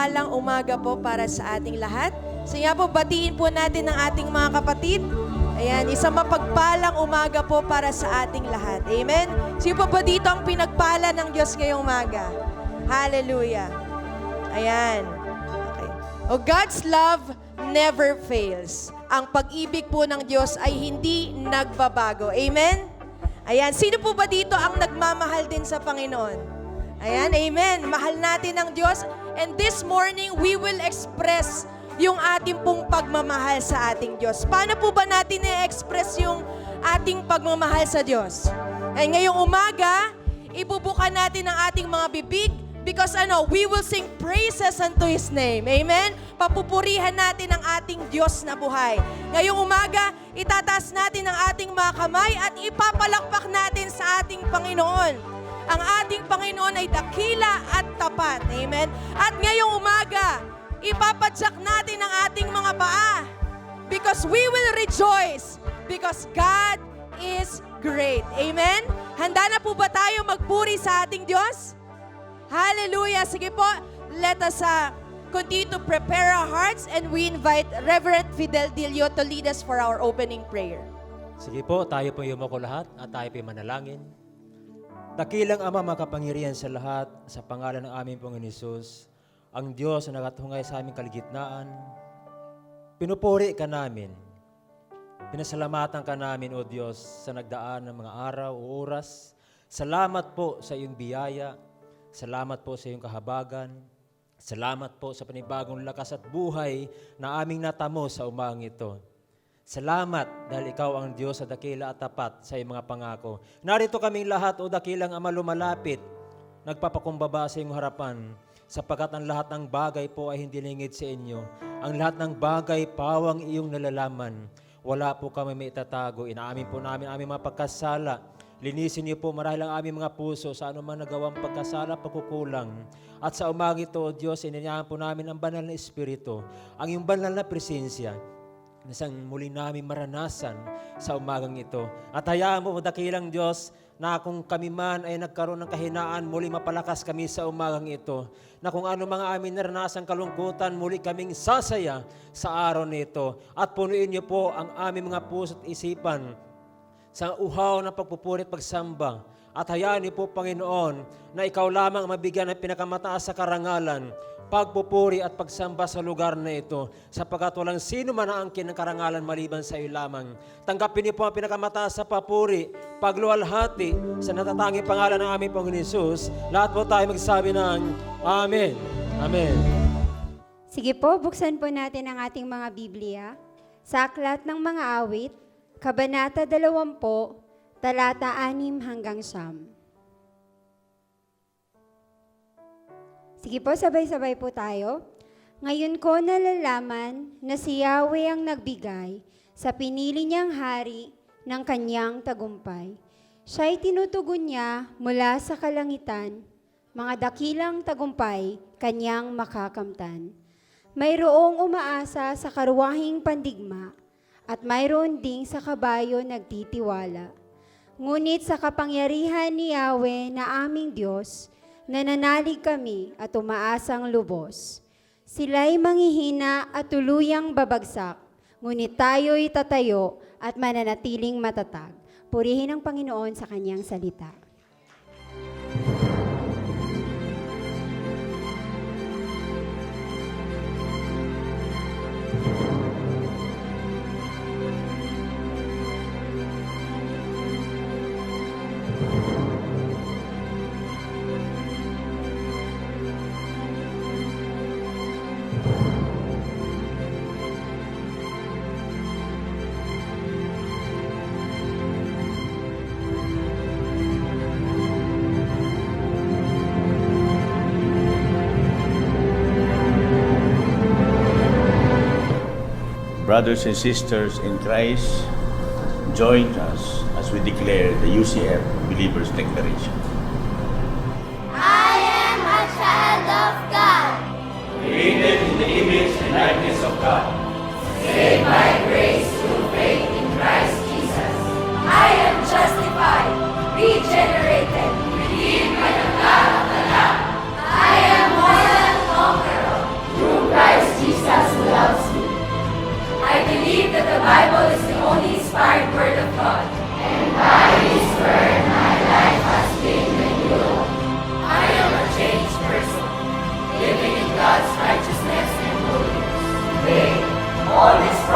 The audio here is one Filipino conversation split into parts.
mapagpalang umaga po para sa ating lahat. So nga po, batiin po natin ang ating mga kapatid. Ayan, isang mapagpalang umaga po para sa ating lahat. Amen? Sino po ba dito ang pinagpala ng Diyos ngayong umaga? Hallelujah. Ayan. Okay. Oh, God's love never fails. Ang pag-ibig po ng Diyos ay hindi nagbabago. Amen? Ayan, sino po ba dito ang nagmamahal din sa Panginoon? Ayan, amen. Mahal natin ang Diyos. And this morning, we will express yung ating pong pagmamahal sa ating Diyos. Paano po ba natin i-express yung ating pagmamahal sa Diyos? Ay ngayong umaga, ibubukan natin ang ating mga bibig because we will sing praises unto His name. Amen? Papupurihan natin ang ating Diyos na buhay. Ngayong umaga, itataas natin ang ating mga kamay at ipapalakpak natin sa ating Panginoon. Ang ating Panginoon ay dakila at tapat. Amen? At ngayong umaga, ipapadyak natin ang ating mga paa because we will rejoice because God is great. Amen? Handa na po ba tayo magpuri sa ating Diyos? Hallelujah! Sige po, let us continue to prepare our hearts and we invite Reverend Fidel Dilio to lead us for our opening prayer. Sige po, tayo po yumako lahat at tayo po manalangin. Dakilang Ama makapangyarihan sa lahat, sa pangalan ng aming Panginoon Hesus, ang Diyos na nakatungay sa aming kaligitnaan, pinupuri ka namin. Pinasalamatan ka namin, O Diyos, sa nagdaan ng mga araw o oras. Salamat po sa iyong biyaya. Salamat po sa iyong kahabagan. Salamat po sa panibagong lakas at buhay na aming natamo sa umagang ito. Salamat dahil ikaw ang Diyos sa dakila at tapat sa iyong mga pangako. Narito kaming lahat, O dakilang Ama, lumalapit, nagpapakumbaba sa iyong harapan, sapagkat ang lahat ng bagay po ay hindi lingid sa inyo. Ang lahat ng bagay, pawang iyong nalalaman. Wala po kami may itatago. Inaamin po namin aming mga pagkasala. Linisin niyo po marahil ang aming mga puso sa anumang nagawang pagkasala, pagkukulang. At sa umaga ito, O Diyos, ininyahan po namin ang banal na Espiritu, ang iyong banal na presensya, na isang muli namin maranasan sa umagang ito. At hayaan mo, dakilang Diyos, na kung kami man ay nagkaroon ng kahinaan, muli mapalakas kami sa umagang ito. Na kung ano mga amin naranasan kalungkutan, muli kaming sasaya sa araw nito. At punuin niyo po ang aming mga puso at isipan sa uhaw ng pagpupuri at pagsamba. At hayaan niyo po, Panginoon, na ikaw lamang mabigyan ng pinakamataas sa karangalan, pagpupuri at pagsamba sa lugar na ito, sapagkat walang sino man aangkin ng karangalan maliban sa iyo lamang. Tanggapin niyo po ang pinakamataas sa papuri, pagluwalhati sa natatanging pangalan ng aming Panginoon Hesus. Lahat po tayo magsabi ng Amen. Amen. Sige po, buksan po natin ang ating mga Biblia sa Aklat ng Mga Awit, Kabanata 20, talata 6 hanggang 9. Sige po, sabay-sabay po tayo. Ngayon ko nalalaman na si Yahweh ang nagbigay sa pinili niyang hari ng kanyang tagumpay. Siya'y tinutugon niya mula sa kalangitan, mga dakilang tagumpay kanyang makakamtan. Mayroong umaasa sa karwahing pandigma at mayroon ding sa kabayo nagtitiwala. Ngunit sa kapangyarihan ni Yahweh na aming Diyos, nananalig kami at umaasang lubos. Sila'y manghihina at tuluyang babagsak, ngunit tayo'y tatayo at mananatiling matatag. Purihin ang Panginoon sa kanyang salita. Brothers and sisters in Christ, join us as we declare the UCF Believers Declaration. I am a child of God, Created in the image and likeness of God. saved by grace through faith in Christ Jesus. I am justified, regenerated, redeemed by the blood of the Lamb. I am more than conqueror.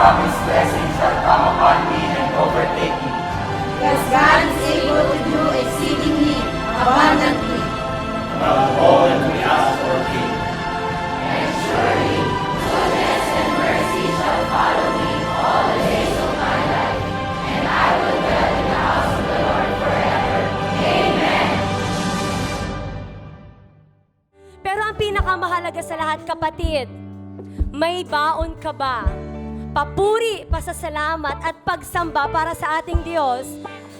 promised blessing shall come upon me and overtake me. Because God is able to do exceedingly abundantly above all that we ask or think. And surely goodness and mercy shall follow me all the days of my life, and I will dwell in the house of the Lord forever. Amen. Pero ang pinakamahalaga sa lahat, kapatid, may baon ka ba? Papuri, pasasalamat at pagsamba para sa ating Diyos.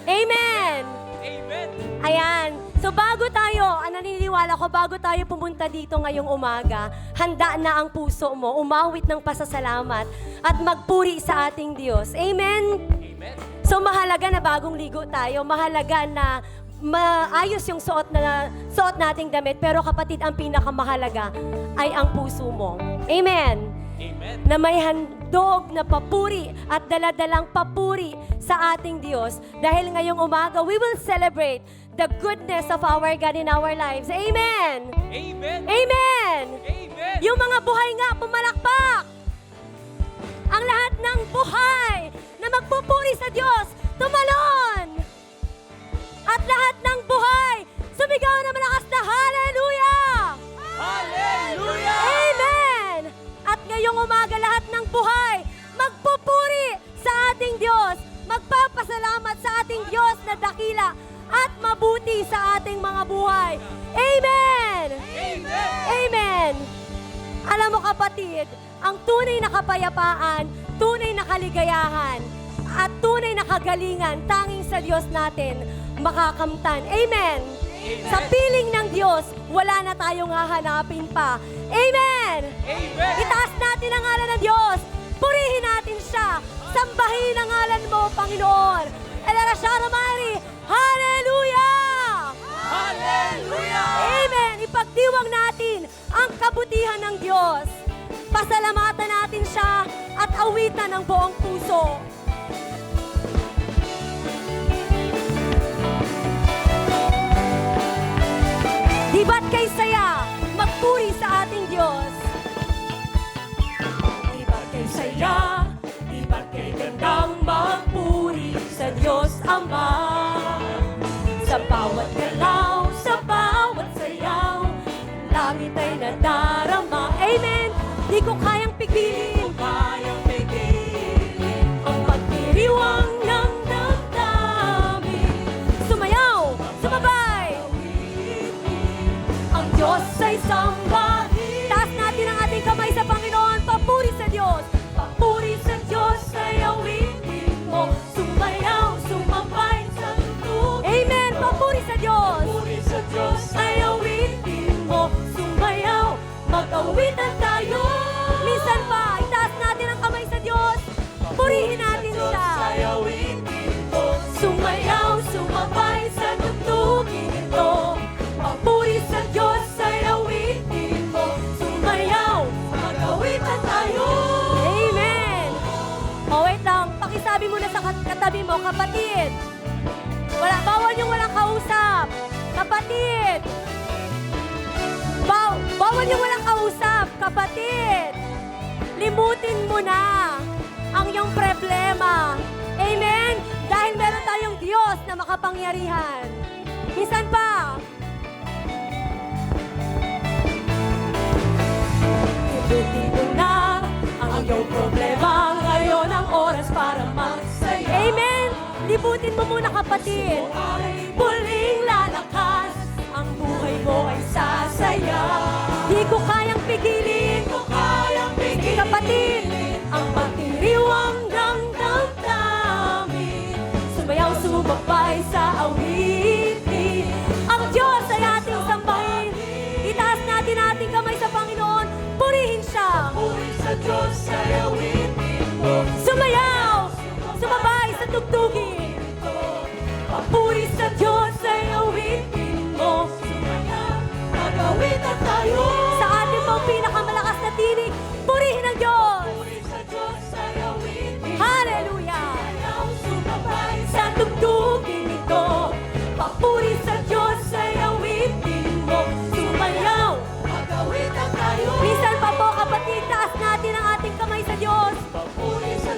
Amen! Amen! Ayan. So bago tayo, naniniwala ko, bago tayo pumunta dito ngayong umaga, handa na ang puso mo, umawit ng pasasalamat at magpuri sa ating Diyos. Amen? Amen! So mahalaga na bagong ligo tayo, mahalaga na maayos yung suot nating damit, pero kapatid, ang pinakamahalaga ay ang puso mo. Amen? Amen! Na may handog na papuri at daladalang papuri sa ating Diyos. Dahil ngayong umaga, we will celebrate the goodness of our God in our lives. Amen! Amen! Amen! Amen! Yung mga buhay nga, pumalakpak! Ang lahat ng buhay na magpupuri sa Diyos, tumalon! At lahat ng buhay, sumigaw na malakas na Hallelujah! Hallelujah! Amen! At ngayong umaga, lahat ng buhay, magpupuri sa ating Diyos, magpapasalamat sa ating Diyos na dakila at mabuti sa ating mga buhay. Amen! Amen! Amen! Alam mo kapatid, ang tunay na kapayapaan, tunay na kaligayahan, at tunay na kagalingan, tanging sa Diyos natin makakamtan. Amen! Sa piling ng Diyos, wala na tayong hahanapin pa. Amen! Amen! Itaas natin ang ngalan ng Diyos. Purihin natin siya. Sambahin ang ngalan mo, Panginoon. Elarashara Mari. Hallelujah! Hallelujah! Amen! Ipagdiwang natin ang kabutihan ng Diyos. Pasalamatan natin siya at awitan ng buong puso. Di ba't kay saya magpuri sa ating Diyos? Di ba't kay saya, di ba't kay gandang magpuri sa Diyos Ama? Sa bawat galaw, sa bawat sayaw, langit ay nadarama. Amen! Di ko kayang pigilin, ang pagdiriwang ng damdamin. Sumayaw, sumabay, ang Diyos ay sambahin. Taas natin ang ating kamay sa Panginoon. Papuri sa Diyos. Papuri sa Diyos ay awitin mo. Sumayaw, sumabay sa tugtog. Amen. Papuri sa Diyos. Papuri sa Diyos ay awitin mo. Sumayaw, mag-awitan tayo. Minsan pa, itaas natin ang kamay sa Diyos. Purihin natin siya. Sumayaw, sumabay sa tugtugin ito. Papuri sa Diyos ay awitin mo. Sumayaw, mag-awitan tayo. Amen! O wait lang, pakisabi mo na sa katabi mo, kapatid. Bawal yung walang kausap. Kapatid. Bawal yung walang kausap, kapatid. Limutin mo na ang iyong problema. Amen? Dahil meron tayong Diyos na makapangyarihan. Minsan pa, limutin mo na ang iyong problema. Ngayon ang oras para magsaya. Amen? Limutin mo muna, kapatid. Muling lalakas, ang buhay mo ay sasaya. Di ko kayang pigilin, kapatid, ang pagdiriwang ng damdamin. Sumayaw, sumabay sa awitin. Ang Diyos ay ating sambahin. Itaas natin ating kamay sa Panginoon. Purihin siya. Puri sa Diyos ay awitin mo. Sumayaw, sumabay sa tugtugin. Papuri sa Diyos ay awitin mo. Sumayaw, mag-awitan tayo. Sa ating pang pinakamalakas na tinig, purihin ang Diyos. Puri sa Diyos ay awitin. Hallelujah. Sumayaw, sumabay sa tugtugin ito. Papuri sa Diyos ay awitin mo. Sumayaw, mag-awitan tayo. Minsan pa po, kapatid, taas natin ang ating kamay sa Diyos. Papuri sa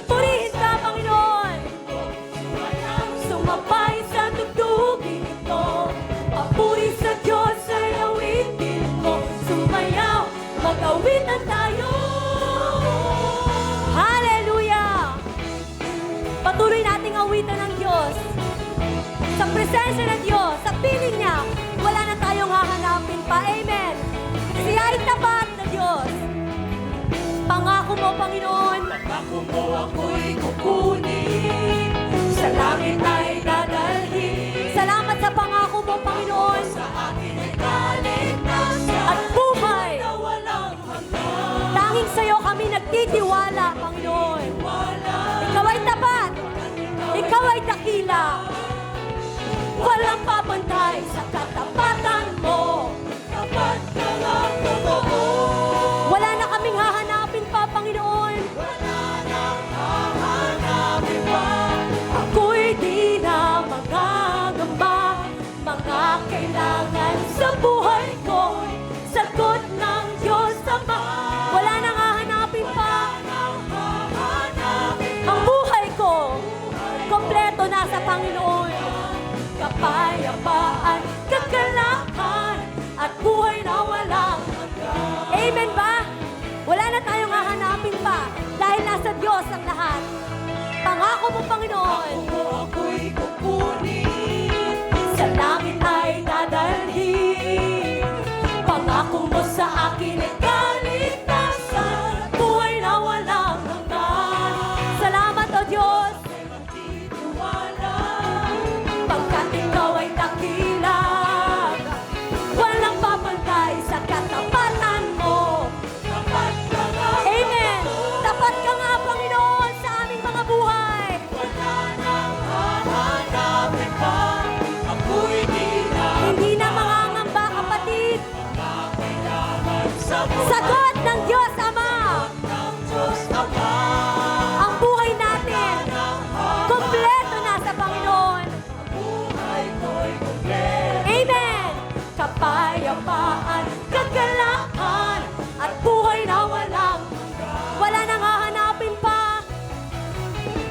presensya ng Diyos, sa piling niya, wala na tayong hahanapin pa. Amen. Siya ay tapat na Diyos. Pangako mo, Panginoon. Pangako mo ako'y kukunin. Sa langit ay dadalhin. Salamat sa pangako mo, Panginoon. Sa akin ay kaligtasan. At buhay na walang hanggan. Tanging sa'yo kami nagtitiwala, Panginoon. Ikaw ay tapat. Ikaw ay dakila. Walang papantay sa katapatan mo. Tapat ka lang totoo. Wala na kaming hahanapin pa, Panginoon. Wala nang hahanapin pa. Ako'y di na magagamba. Mga kailangan sa buhay ko. Sagot ng Diyos Ama. Wala nang hahanapin pa. Ang buhay ko, kompleto na sa Panginoon. Kapayapaan, kagalakan, at buhay na walang hanggan. Amen ba? Wala na tayong hahanapin pa dahil nasa Diyos ang lahat. Pangako mo, Panginoon. Ako ako'y kukunin. Sa langit ay dadalhin. Pangako mo sa akin ay kaligtasan. Buhay na walang hanggan. Salamat, O Diyos. Pagkat ikaw ay dakila, walang papantay sa katapatan mo. Tapat ka nga. Amen. Tapat ka nga, Panginoon, sa aming mga buhay. Wala nang hahanapin pa. Ako'y hindi na mangangamba, kapatid. Sagot ng Diyos Ama. Ang buhay natin, kompleto na sa Panginoon. Amen! Kapayapaan, kagalakan, at buhay na wala nang hahanapin pa.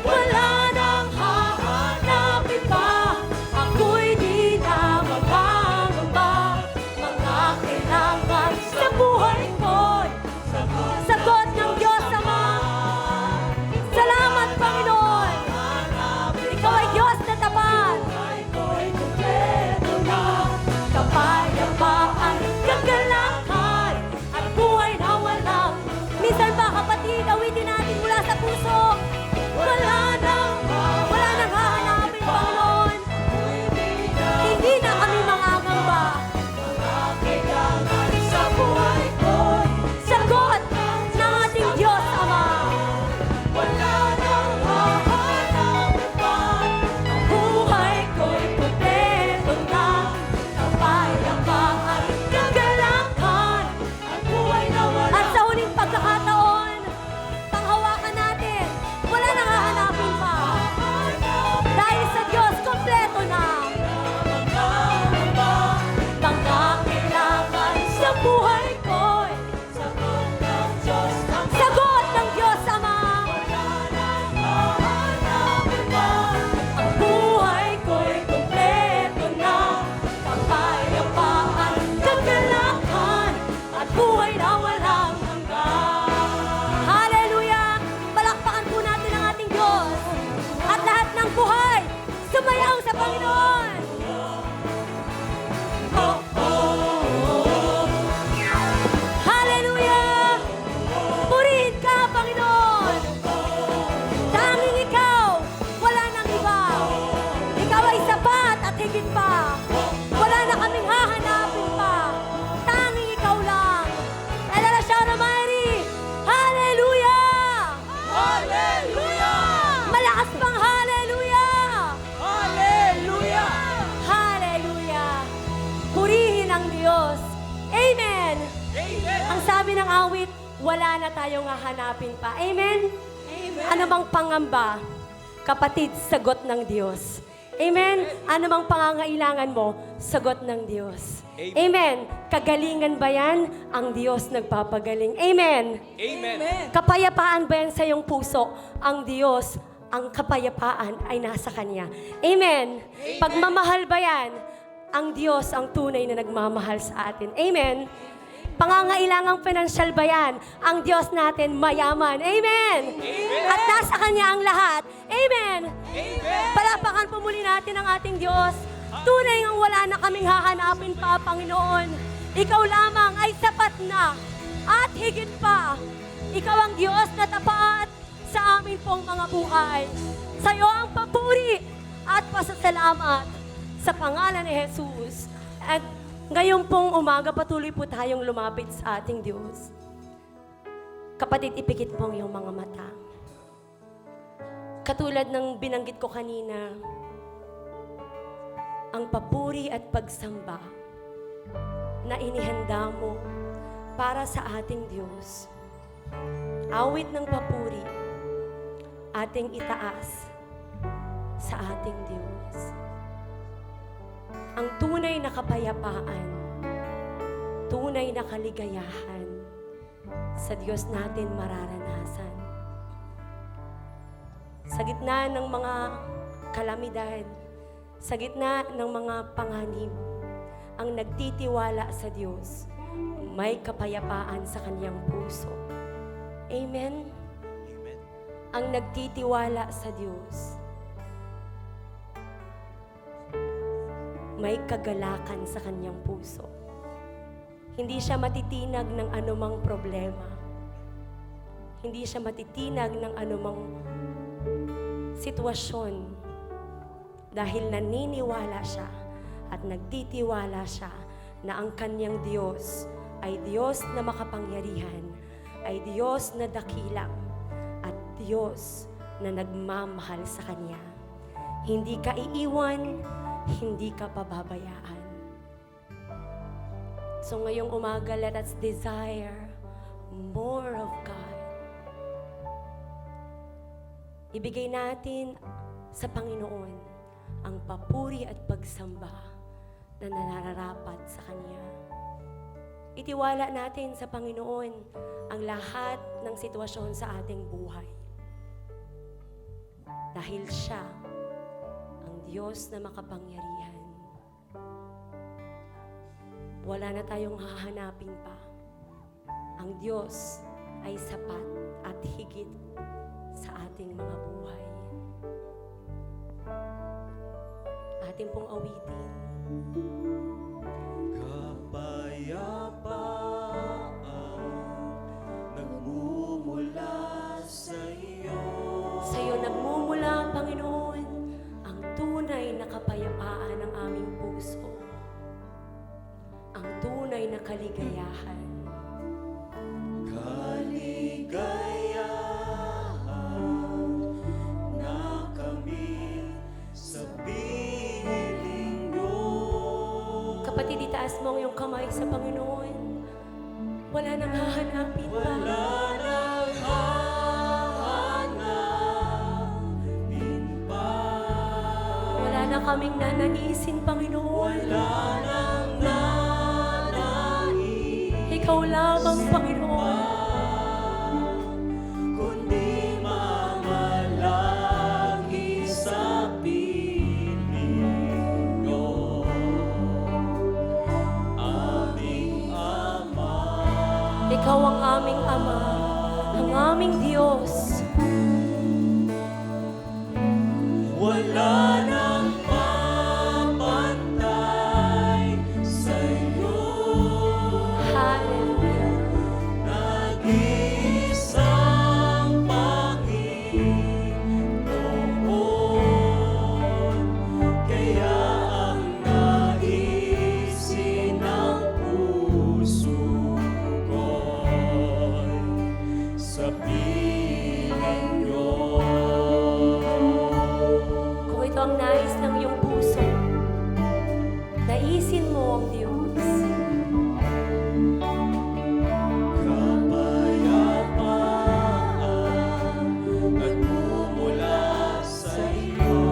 Wala nang hahanapin pa. Ako'y di na magangamba. Mga kailangan sa buhay ko'y sagot ng Diyos Ama. Salamat, Panginoon. Ikaw ay Diyos na tapat. Kapayapaan, kagalakan, at buhay na walang. Minsan ba, kapatid, awitin natin mula sa puso. Wala nang hahanapin, Panginoon. Hindi na kami mangangamba. Sa buhay ko, sagot ng ating Diyos Ama. Wala nang hahanapin pa. Ang buhay ko'y kompleto na. Kapayapaan, kagalakan, at buhay na wala. At sa huling pagkakataon, panghawakan natin, wala nang hahanapin pa. Dahil sa Diyos, kompleto na. Mga kailangan sa buhay ko'y sagot ng Diyos Ama. Ang buhay ko'y kompleto na. Kapayapaan, kagalakan, at buhay na walang hanggan. Hallelujah! Palakpakan po natin ang ating Diyos. At lahat ng buhay, sumayaw sa Panginoon. Hallelujah! Purihin ka, Panginoon. Tanging ikaw, wala nang iba. Ikaw ay sapat at higit pa. Wala na kaming hahanapin pa. Tanging ikaw lang. Alala siya na Mary. Hallelujah! Hallelujah! Malakas pang hallelujah! Hallelujah! Hallelujah! Purihin ang Diyos. Amen! Ang sabi ng awit, wala na tayong hahanapin pa. Amen? Ano bang pangamba? Kapatid, sagot ng Diyos. Amen? Ano bang pangangailangan mo? Sagot ng Diyos. Amen? Kagalingan ba yan? Ang Diyos nagpapagaling. Amen? Amen. Kapayapaan ba yan sa iyong puso? Ang Diyos, ang kapayapaan ay nasa Kanya. Amen? Pagmamahal ba yan? Ang Diyos ang tunay na nagmamahal sa atin. Amen? Pangangailangang pinansyal ba yan? Ang Diyos natin mayaman. Amen? At nasa Kanya ang lahat. Amen? Palapakan po muli natin ang ating Diyos. Tunay ngang wala na kaming hahanapin pa, Panginoon. Ikaw lamang ay sapat na. At higit pa, Ikaw ang Diyos na tapat sa amin pong mga buhay. Sa iyo ang papuri at pasasalamat sa pangalan ni Jesus. At ngayon pong umaga, patuloy po tayong lumapit sa ating Diyos. Kapatid, ipikit po ang iyong mga mata. Katulad ng binanggit ko kanina, ang papuri at pagsamba na inihanda mo para sa ating Diyos. Awit ng papuri, ating itaas sa ating Diyos. Ang tunay na kapayapaan, tunay na kaligayahan, sa Diyos natin mararanasan. Sa gitna ng mga kalamidad, sa gitna ng mga panganib, ang nagtitiwala sa Diyos, may kapayapaan sa kanyang puso. Amen? Amen. Ang nagtitiwala sa Diyos, may kagalakan sa kanyang puso. Hindi siya matitinag ng anumang problema. Hindi siya matitinag ng anumang sitwasyon dahil naniniwala siya at nagtitiwala siya na ang kanyang Diyos ay Diyos na makapangyarihan, ay Diyos na dakilang, at Diyos na nagmamahal sa kanya. Hindi ka iiwan, hindi ka pababayaan. So ngayong umaga, let us desire more of God. Ibigay natin sa Panginoon ang papuri at pagsamba na nararapat sa Kanya. Itiwala natin sa Panginoon ang lahat ng sitwasyon sa ating buhay. Dahil Siya ang Diyos na makapangyarihan. Wala na tayong hahanapin pa. Ang Diyos ay sapat at higit sa ating mga buhay. Ating pong awitin. Sa iyo nagmumula, Panginoon, ang tunay na kapayapaan ng aming puso. Ang tunay na kaligayahan. Kapatid, itaas mo ang iyong kamay sa Panginoon. Wala nang hahanapin pa. Wala na kaming nanaisin, Panginoon. Ikaw lamang, Panginoon. Ikaw ang aming Ama, ang aming Diyos. Wala nang papantay sa'yo. Hallelujah. Nag-isang Panginoon, kaya ang naisin ng puso ko'y sa piling niyo. Kung ito ang nais ng iyong puso, naisin mo ang Diyos. Kapayapaan nagmumula sa iyo.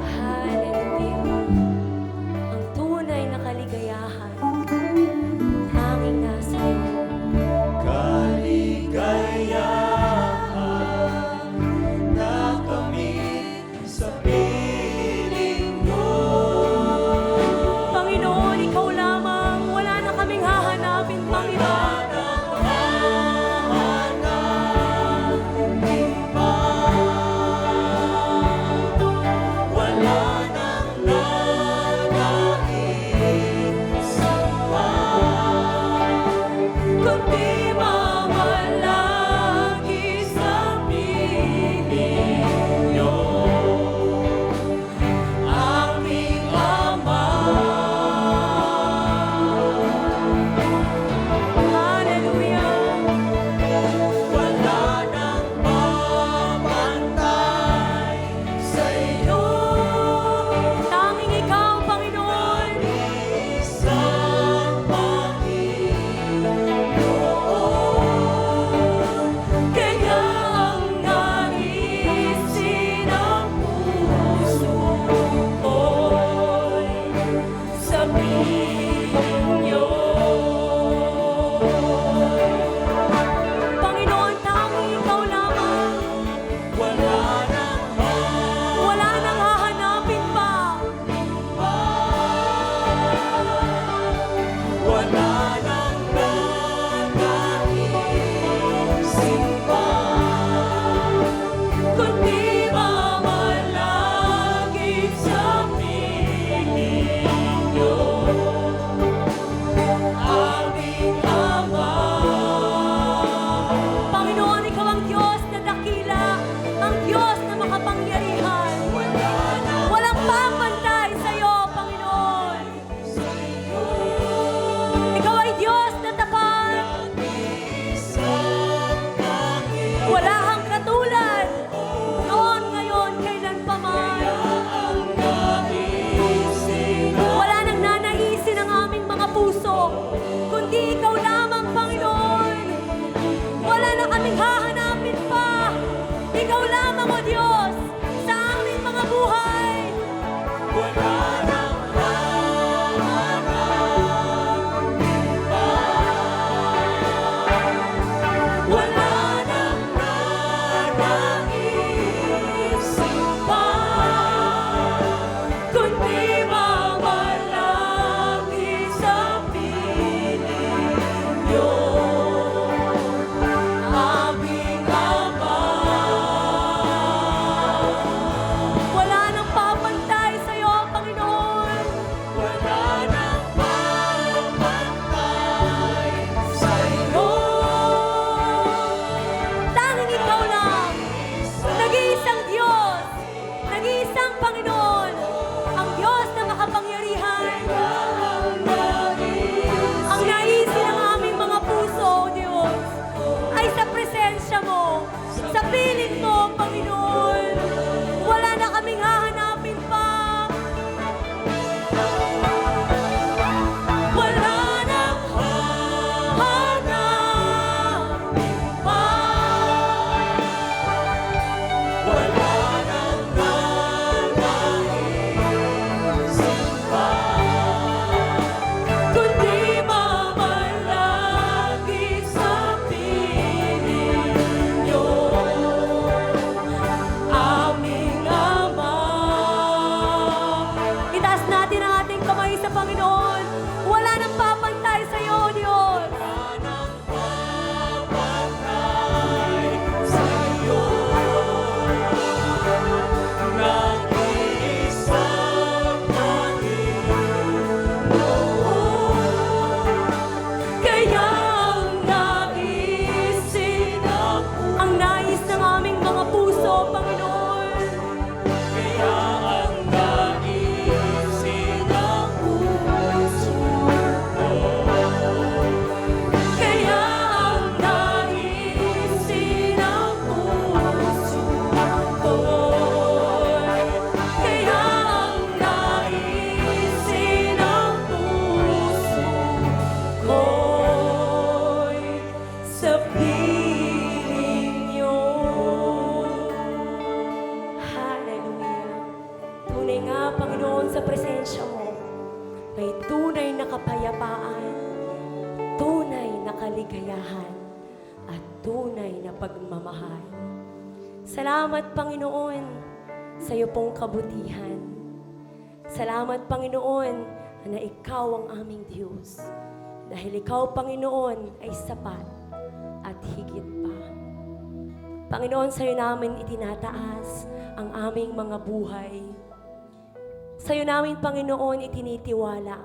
Hallelujah. Ang tunay na kaligayahan, hanging nasa iyo. Kaligayahan na kamit Tunay nga, Panginoon, sa presensya mo, may tunay na kapayapaan, tunay na kaligayahan, at tunay na pagmamahal. Salamat, Panginoon, sa iyo pong kabutihan. Salamat, Panginoon, na ikaw ang aming Diyos. Dahil ikaw, Panginoon, ay sapat at higit pa. Panginoon, sa iyo namin itinataas ang aming mga buhay. Sa iyo namin, Panginoon, itinitiwala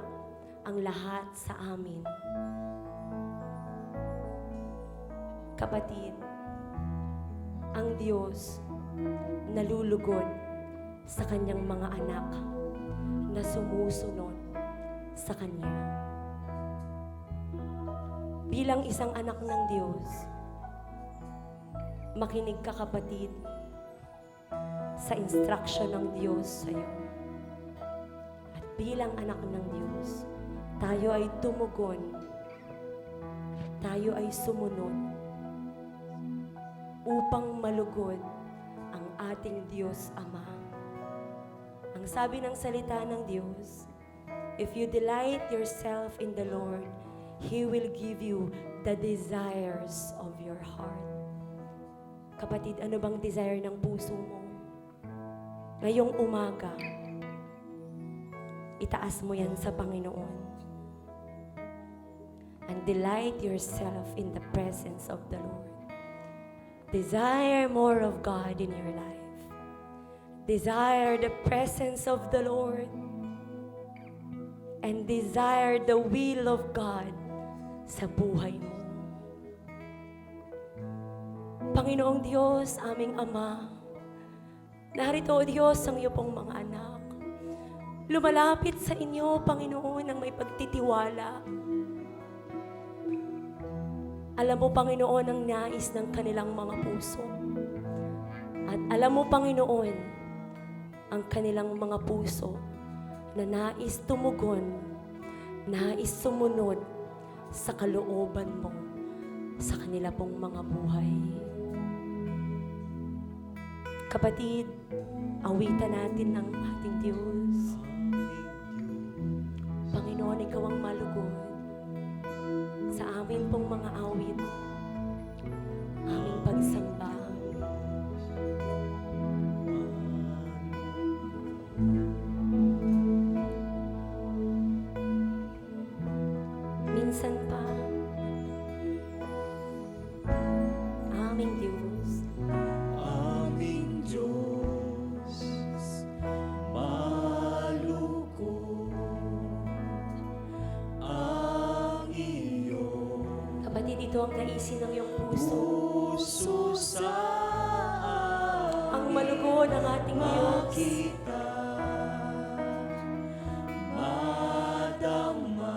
ang lahat sa amin. Kapatid, ang Diyos nalulugod sa kanyang mga anak na sumusunod sa Kanya. Bilang isang anak ng Diyos, makinig ka, kapatid, sa instruction ng Diyos sa iyo. At bilang anak ng Diyos, tayo ay tumugon, tayo ay sumunod upang malugod ang ating Diyos Ama. Ang sabi ng salita ng Diyos, if you delight yourself in the Lord, He will give you the desires of your heart. Kapatid, ano bang desire ng puso mo? Ngayong umaga, itaas mo yan sa Panginoon. And delight yourself in the presence of the Lord. Desire more of God in your life. Desire the presence of the Lord. And desire the will of God sa buhay mo. Panginoong Diyos, aming Ama, narito, O Diyos, ang iyo pong mga anak. Lumalapit sa inyo, Panginoon, ng may pagtitiwala. Alam mo, Panginoon, ang nais ng kanilang mga puso. At alam mo, Panginoon, ang kanilang mga puso na nais tumugon, nais sumunod sa kalooban mo sa kanila pong mga buhay. Kapatid, awitan natin ng ating Diyos. Panginoon, ikaw ang malugod sa amin pong mga awit, aming pagsamba. Minsan pa, aming Diyos, Aming Diyos, malugod ang iyong kapatid, ito ang naisin ng iyong puso. puso sa Ang malugod ng ating Diyos. kita madama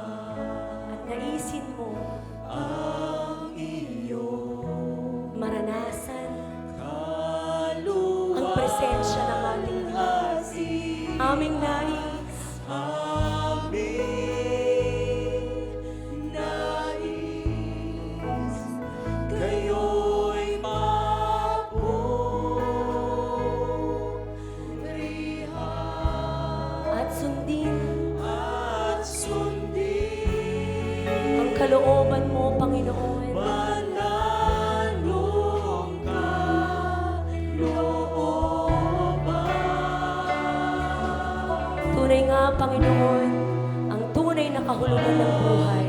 At naisin mo ang iyong maranasan kaluwalhati. ang presensya ng ating Diyos. Aming nais, Aming nais, kayo'y mapurihan at sundin at sundin ang kalooban mo, Panginoon. mananong kalooban. Tunay nga, Panginoon, ang tunay na kahulugan ng buhay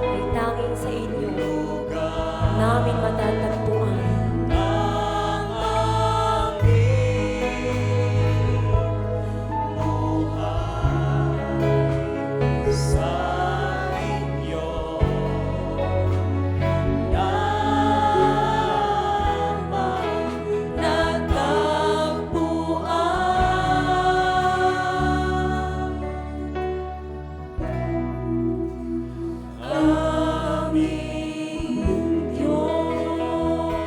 ay tanging sa inyo namin matatagpuan. Ang aming buhay sa inyo lamang natagpuan. Aming Diyos.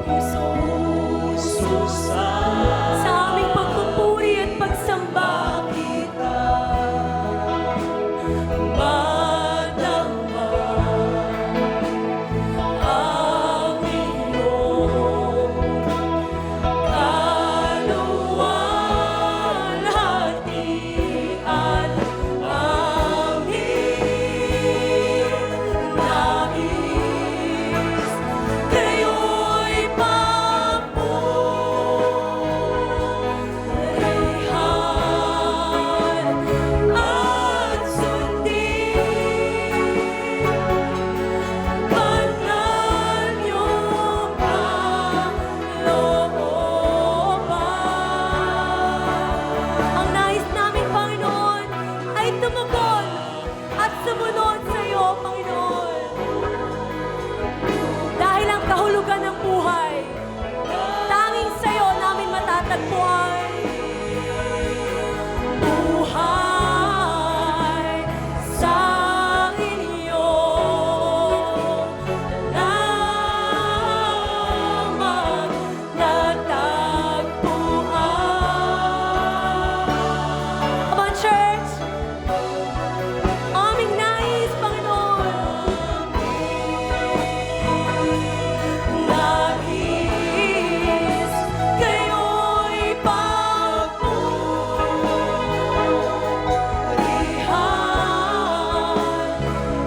puso. Sa aming pagpupuri at pagsamba, madama ang iyong kaluwalhatian. Aming nais, kayo'y papurihan at sundin. Banal niyong kalooban. Ang nais namin, Panginoon, ay tumugon at sumunod sa iyo, Panginoon. Dahil ang kahulugan ng buhay, tanging sa iyo namin matatagpuan. Buhay sa inyo lamang natagpuan. Come on, church! Aming nais, Panginoon. Nais kayo'y papurihan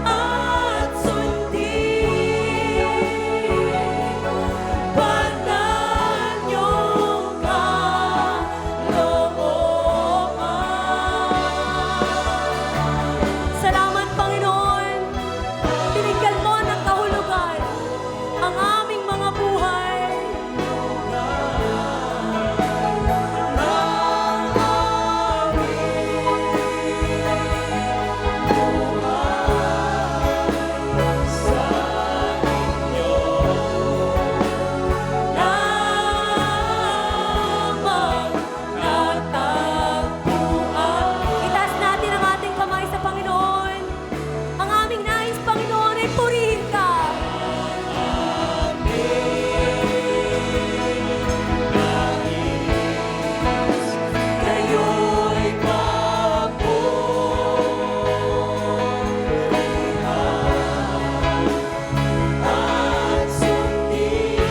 at sundin. Banal niyong kalooban. Salamat, Panginoon. Binigyan mo ng kahulugan ang aming mga buhay. Lamang natagpuan. Itaas natin ang ating kamay sa Panginoon. Ang aming nais, Panginoon, ay purihin ka. Kayo'y papurihan at sundin.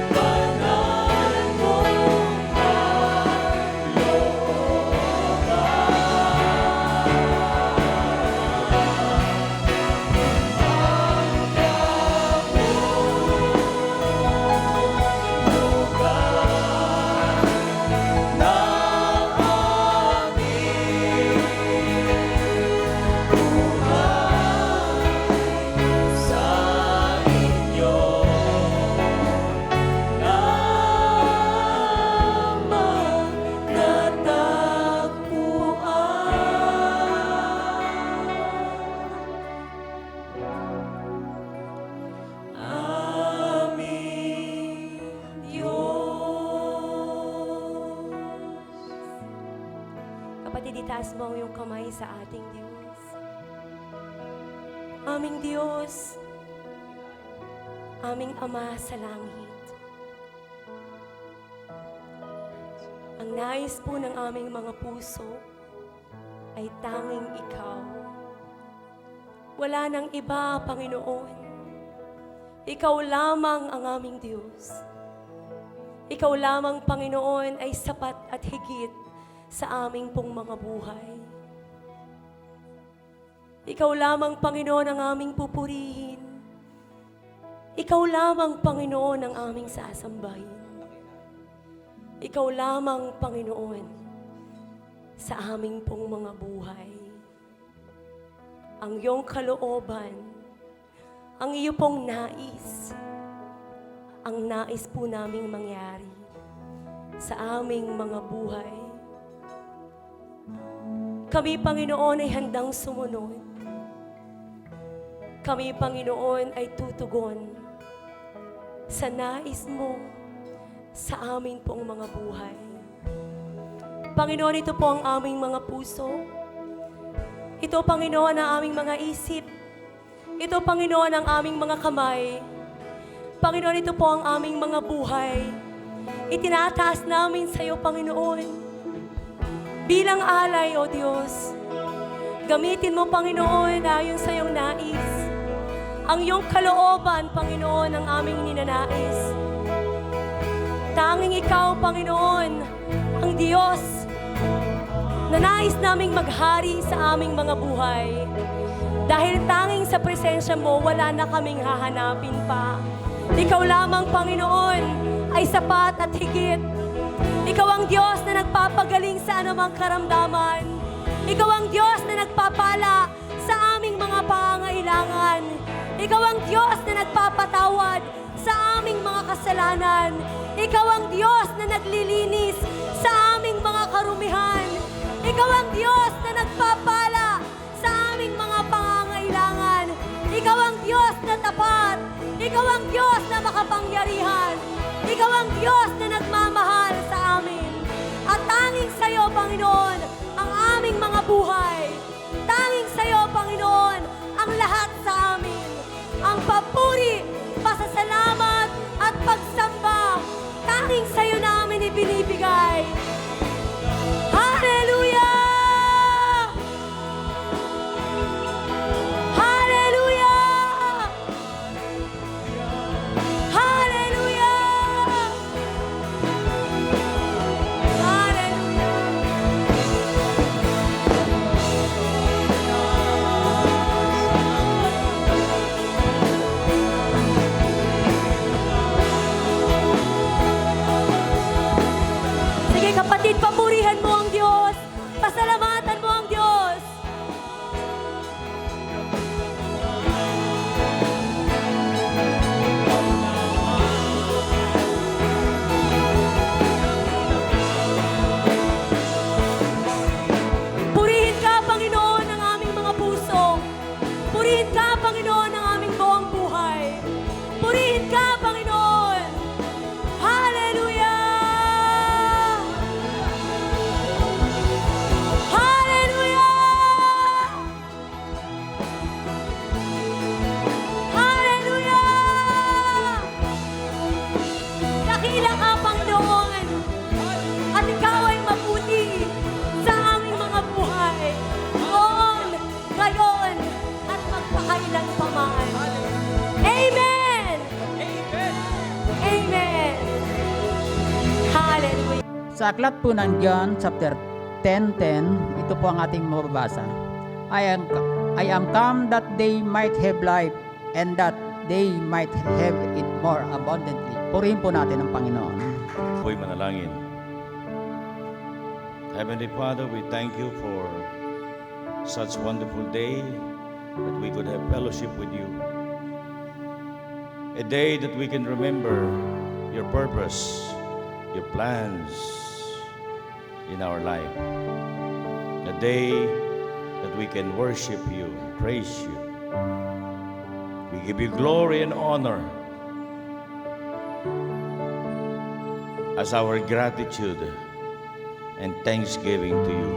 Banal mong sa inyo lamang natagpuan. Aming Diyos. Kapatid, itaas mo ang iyong kamay sa ating Diyos. Aming Diyos, aming Ama sa langit. Ang nais po ng aming mga puso ay tanging Ikaw. Wala nang iba, Panginoon. Ikaw lamang ang aming Diyos. Ikaw lamang, Panginoon, ay sapat at higit sa aming pong mga buhay. Ikaw lamang, Panginoon, ang aming pupurihin. Ikaw lamang, Panginoon, ang aming sasambahin. Ikaw lamang, Panginoon, sa aming pong mga buhay. Ang iyong kalooban, ang iyo pong nais, ang nais po naming mangyari sa aming mga buhay. Kami, Panginoon, ay handang sumunod. Kami, Panginoon, ay tutugon sa nais mo sa amin pong mga buhay. Panginoon, ito po ang aming mga puso. Ito, Panginoon, ang aming mga isip. Ito, Panginoon, ang aming mga kamay. Panginoon, ito po ang aming mga buhay. Itinataas namin sa iyo, Panginoon. Bilang alay, O Diyos, gamitin mo, Panginoon, ayon sa iyong nais. Ang iyong kalooban, Panginoon, ang aming ninanais. Tanging ikaw, Panginoon, ang Diyos na nais naming maghari sa aming mga buhay. Dahil tanging sa presensya mo, wala na kaming hahanapin pa. Ikaw lamang, Panginoon, ay sapat at higit. Ikaw ang Diyos na nagpapagaling sa anumang karamdaman. Ikaw ang Diyos na nagpapala sa aming mga pangangailangan. Ikaw ang Diyos na nagpapatawad sa aming mga kasalanan. Ikaw ang Diyos na naglilinis sa aming mga karumihan. Ikaw ang Diyos na nagpapala sa aming mga pangangailangan. Ikaw ang Diyos na tapat. Ikaw ang Diyos na makapangyarihan. Ikaw ang Diyos na nagmamahal sa amin. At tanging sa iyo, Panginoon, ang aming mga buhay. Tanging sa iyo, Panginoon, ang lahat sa amin. Ang papuri, pasasalamat at pagsamba, tanging sa iyo namin ibinibigay. Hallelujah! Hallelujah! Hallelujah! Sige kapatid, papurihan mo ang Diyos. Pasalamatan mo ang Diyos. Purihin ka, Panginoon, ang aming mga puso. Purihin ka, Panginoon, ang aming buong buhay. Purihin ka, Panginoon. Hallelujah! Hallelujah! Hallelujah! Dakila ka, Panginoon, at ikaw ay mabuti sa aming mga buhay. Noon, ngayon, at magpakailan pa man. Amen! Amen! Hallelujah! Sa aklat po ng John chapter 10:10, ito po ang ating mababasa. I am come that they might have life and that they might have it more abundantly. Purihin po natin ang Panginoon. Ako'y manalangin. Heavenly Father, we thank you for such wonderful day that we could have fellowship with you. A day that we can remember your purpose, your plans in our life. A day that we can worship you, praise you. We give you glory and honor as our gratitude and thanksgiving to you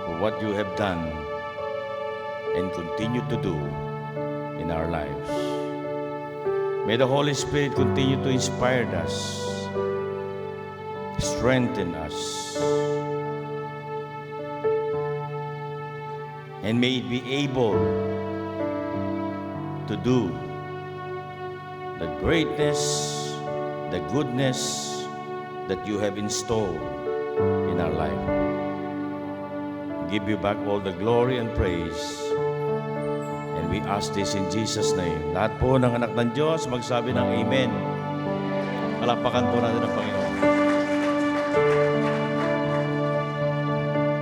for what you have done and continue to do in our lives. May the Holy Spirit continue to inspire us, strengthen us, and may it be able to do the greatness, the goodness that you have installed in our life. Give you back all the glory and praise. And we ask this in Jesus' name. Lahat po ng anak ng Diyos, magsabi ng Amen. Palapakan po natin ang Panginoon.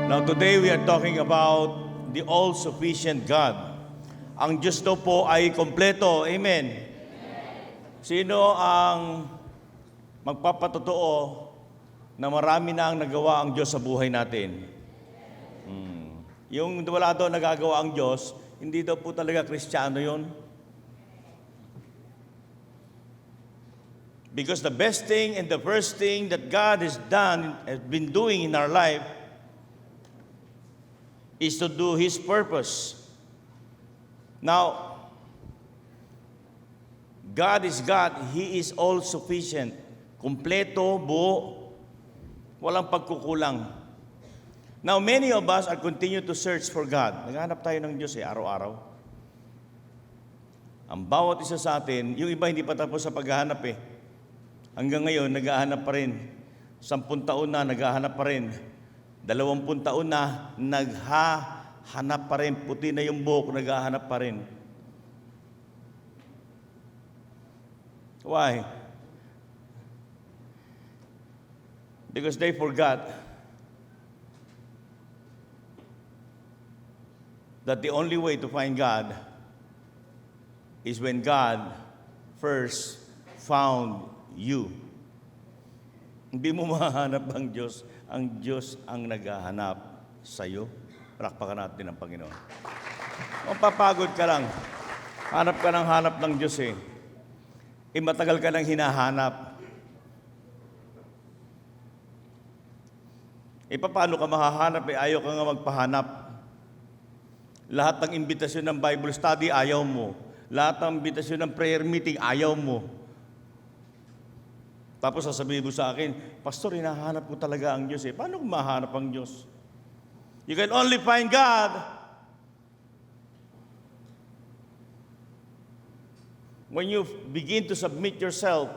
Now today we are talking about the all-sufficient God. Ang Diyos daw po ay kompleto. Amen. Sino ang magpapatotoo na marami na ang nagawa ang Diyos sa buhay natin? Yung wala daw nagagawa ang Diyos, hindi daw po talaga Kristiyano yun. Because the best thing and the first thing that God has been doing in our life, is to do His purpose. Now, God is God. He is all sufficient. Kumpleto, buo, walang pagkukulang. Now, many of us are continue to search for God. Naghahanap tayo ng Diyos araw-araw. Ang bawat isa sa atin, yung iba hindi pa tapos sa paghahanap Hanggang ngayon, naghahanap pa rin. 10 taon na, naghahanap pa rin. 20 taon na, naghahanap pa rin. Puti na yung buhok, naghahanap pa rin. Why? Because they forgot that the only way to find God is when God first found you. Hindi mo mahanap ang Diyos. Ang Diyos ang naghahanap sa iyo. Palakpakan natin ang Panginoon. Mapapagod ka lang. Hanap ka ng hanap ng Diyos matagal ka nang hinahanap. Paano ka mahahanap? Ayaw ka nga magpahanap. Lahat ng imbitasyon ng Bible study, ayaw mo. Lahat ng imbitasyon ng prayer meeting, ayaw mo. Tapos sasabihin mo sa akin, Pastor, hinahanap ko talaga ang Diyos. Paano ko mahanap ang Diyos? You can only find God when you begin to submit yourself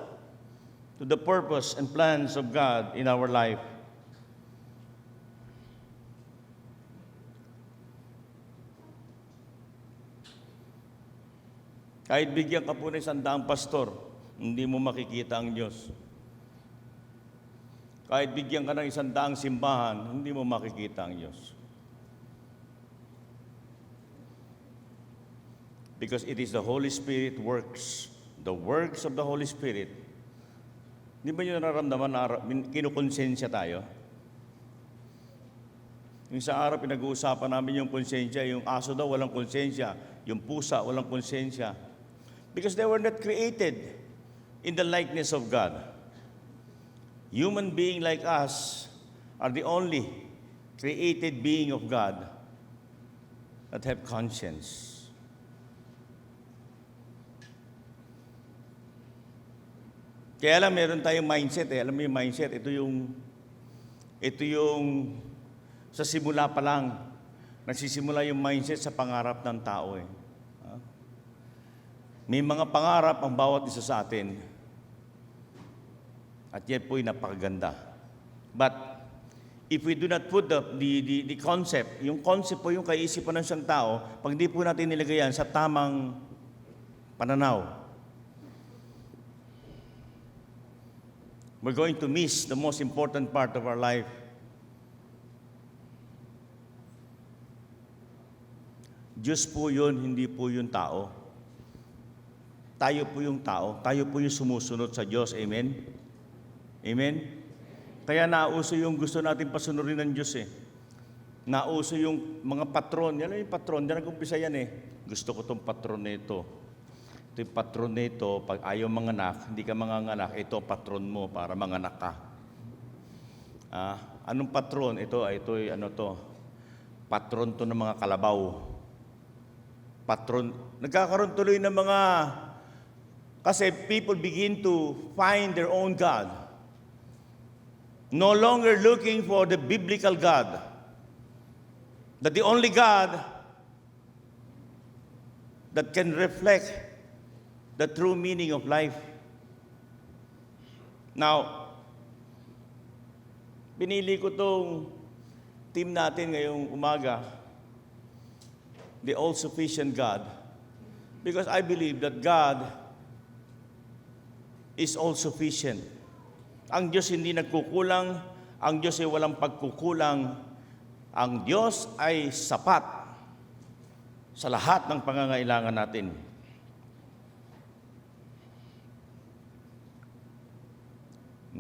to the purpose and plans of God in our life. Kahit bigyan ka po ng 100 pastor, hindi mo makikita ang Diyos. Kahit bigyan ka ng 100 simbahan, hindi mo makikita ang Diyos. Because it is the Holy Spirit works. The works of the Holy Spirit. Di ba nyo nararamdaman na kinukonsensya tayo? Yung sa araw, pinag-uusapan namin yung konsensya. Yung aso daw, walang konsensya. Yung pusa, walang konsensya. Because they were not created in the likeness of God. Human being like us are the only created being of God that have conscience. Kaya lang, meron tayong mindset. Alam mo yung mindset, ito yung sa simula pa lang, nagsisimula yung mindset sa pangarap ng tao. May mga pangarap ang bawat isa sa atin. At yan po'y napakaganda. But, if we do not put the concept, yung concept po yung kaisipan ng isang tao, pag di po natin nilagay yan sa tamang pananaw, we're going to miss the most important part of our life. Diyos po yun, hindi po yung tao. Tayo po yung tao. Tayo po yung sumusunod sa Diyos. Amen? Amen? Kaya nauso yung gusto natin pasunurin ng Diyos Nauso yung mga patron. Yan yung patron. Yan nag-umpisa yan Gusto ko tong patron nito. Ito yung patron nito, pag ayaw manganak, hindi ka manganganak, ito patron mo para manganak ka. Anong patron? Ito patron to ng mga kalabaw. Patron. Nagkakaroon tuloy ng mga, kasi people begin to find their own God. No longer looking for the biblical God. That the only God that can reflect the true meaning of life. Now, pinili ko tong team natin ngayong umaga, the all-sufficient God, because I believe that God is all-sufficient. Ang Diyos hindi nagkukulang, ang Diyos ay walang pagkukulang, ang Diyos ay sapat sa lahat ng pangangailangan natin.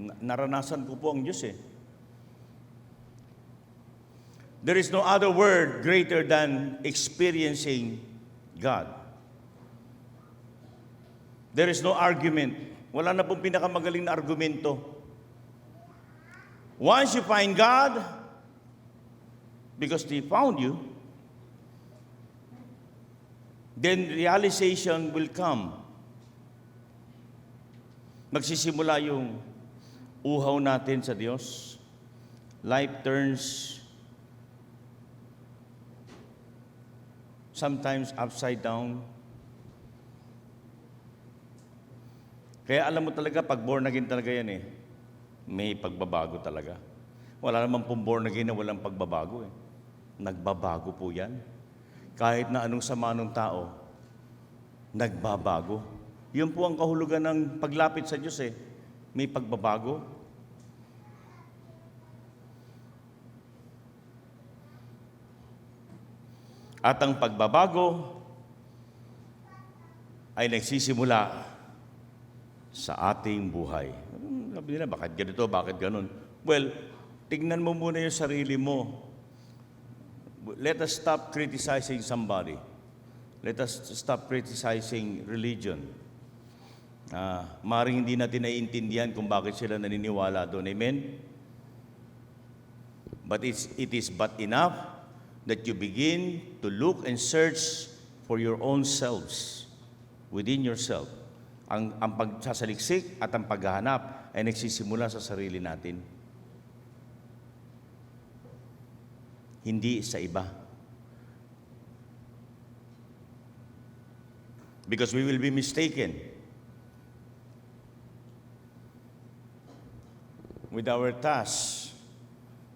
Naranasan ko po ang Diyos There is no other word greater than experiencing God. There is no argument. Wala na pong pinakamagaling na argumento. Once you find God, because He found you, then realization will come. magsisimula yung uhaw natin sa Diyos. Life turns sometimes upside down. Kaya alam mo talaga, pag born again talaga yan eh, may pagbabago talaga. Wala namang pong born again na walang pagbabago eh. Nagbabago po yan. Kahit na anong sama ng tao, nagbabago. Yun po ang kahulugan ng paglapit sa Diyos eh. May pagbabago. At ang pagbabago ay nagsisimula sa ating buhay. Sabi nila, bakit ganito, bakit ganon? Well, tignan mo muna yung sarili mo. Let us stop criticizing somebody. Let us stop criticizing religion. Maring hindi natin naiintindihan kung bakit sila naniniwala doon. Amen? But it is but enough that you begin to look and search for your own selves, within yourself. Ang pagsasaliksik at ang paghahanap ay nagsisimula sa sarili natin. Hindi sa iba. Because we will be mistaken with our task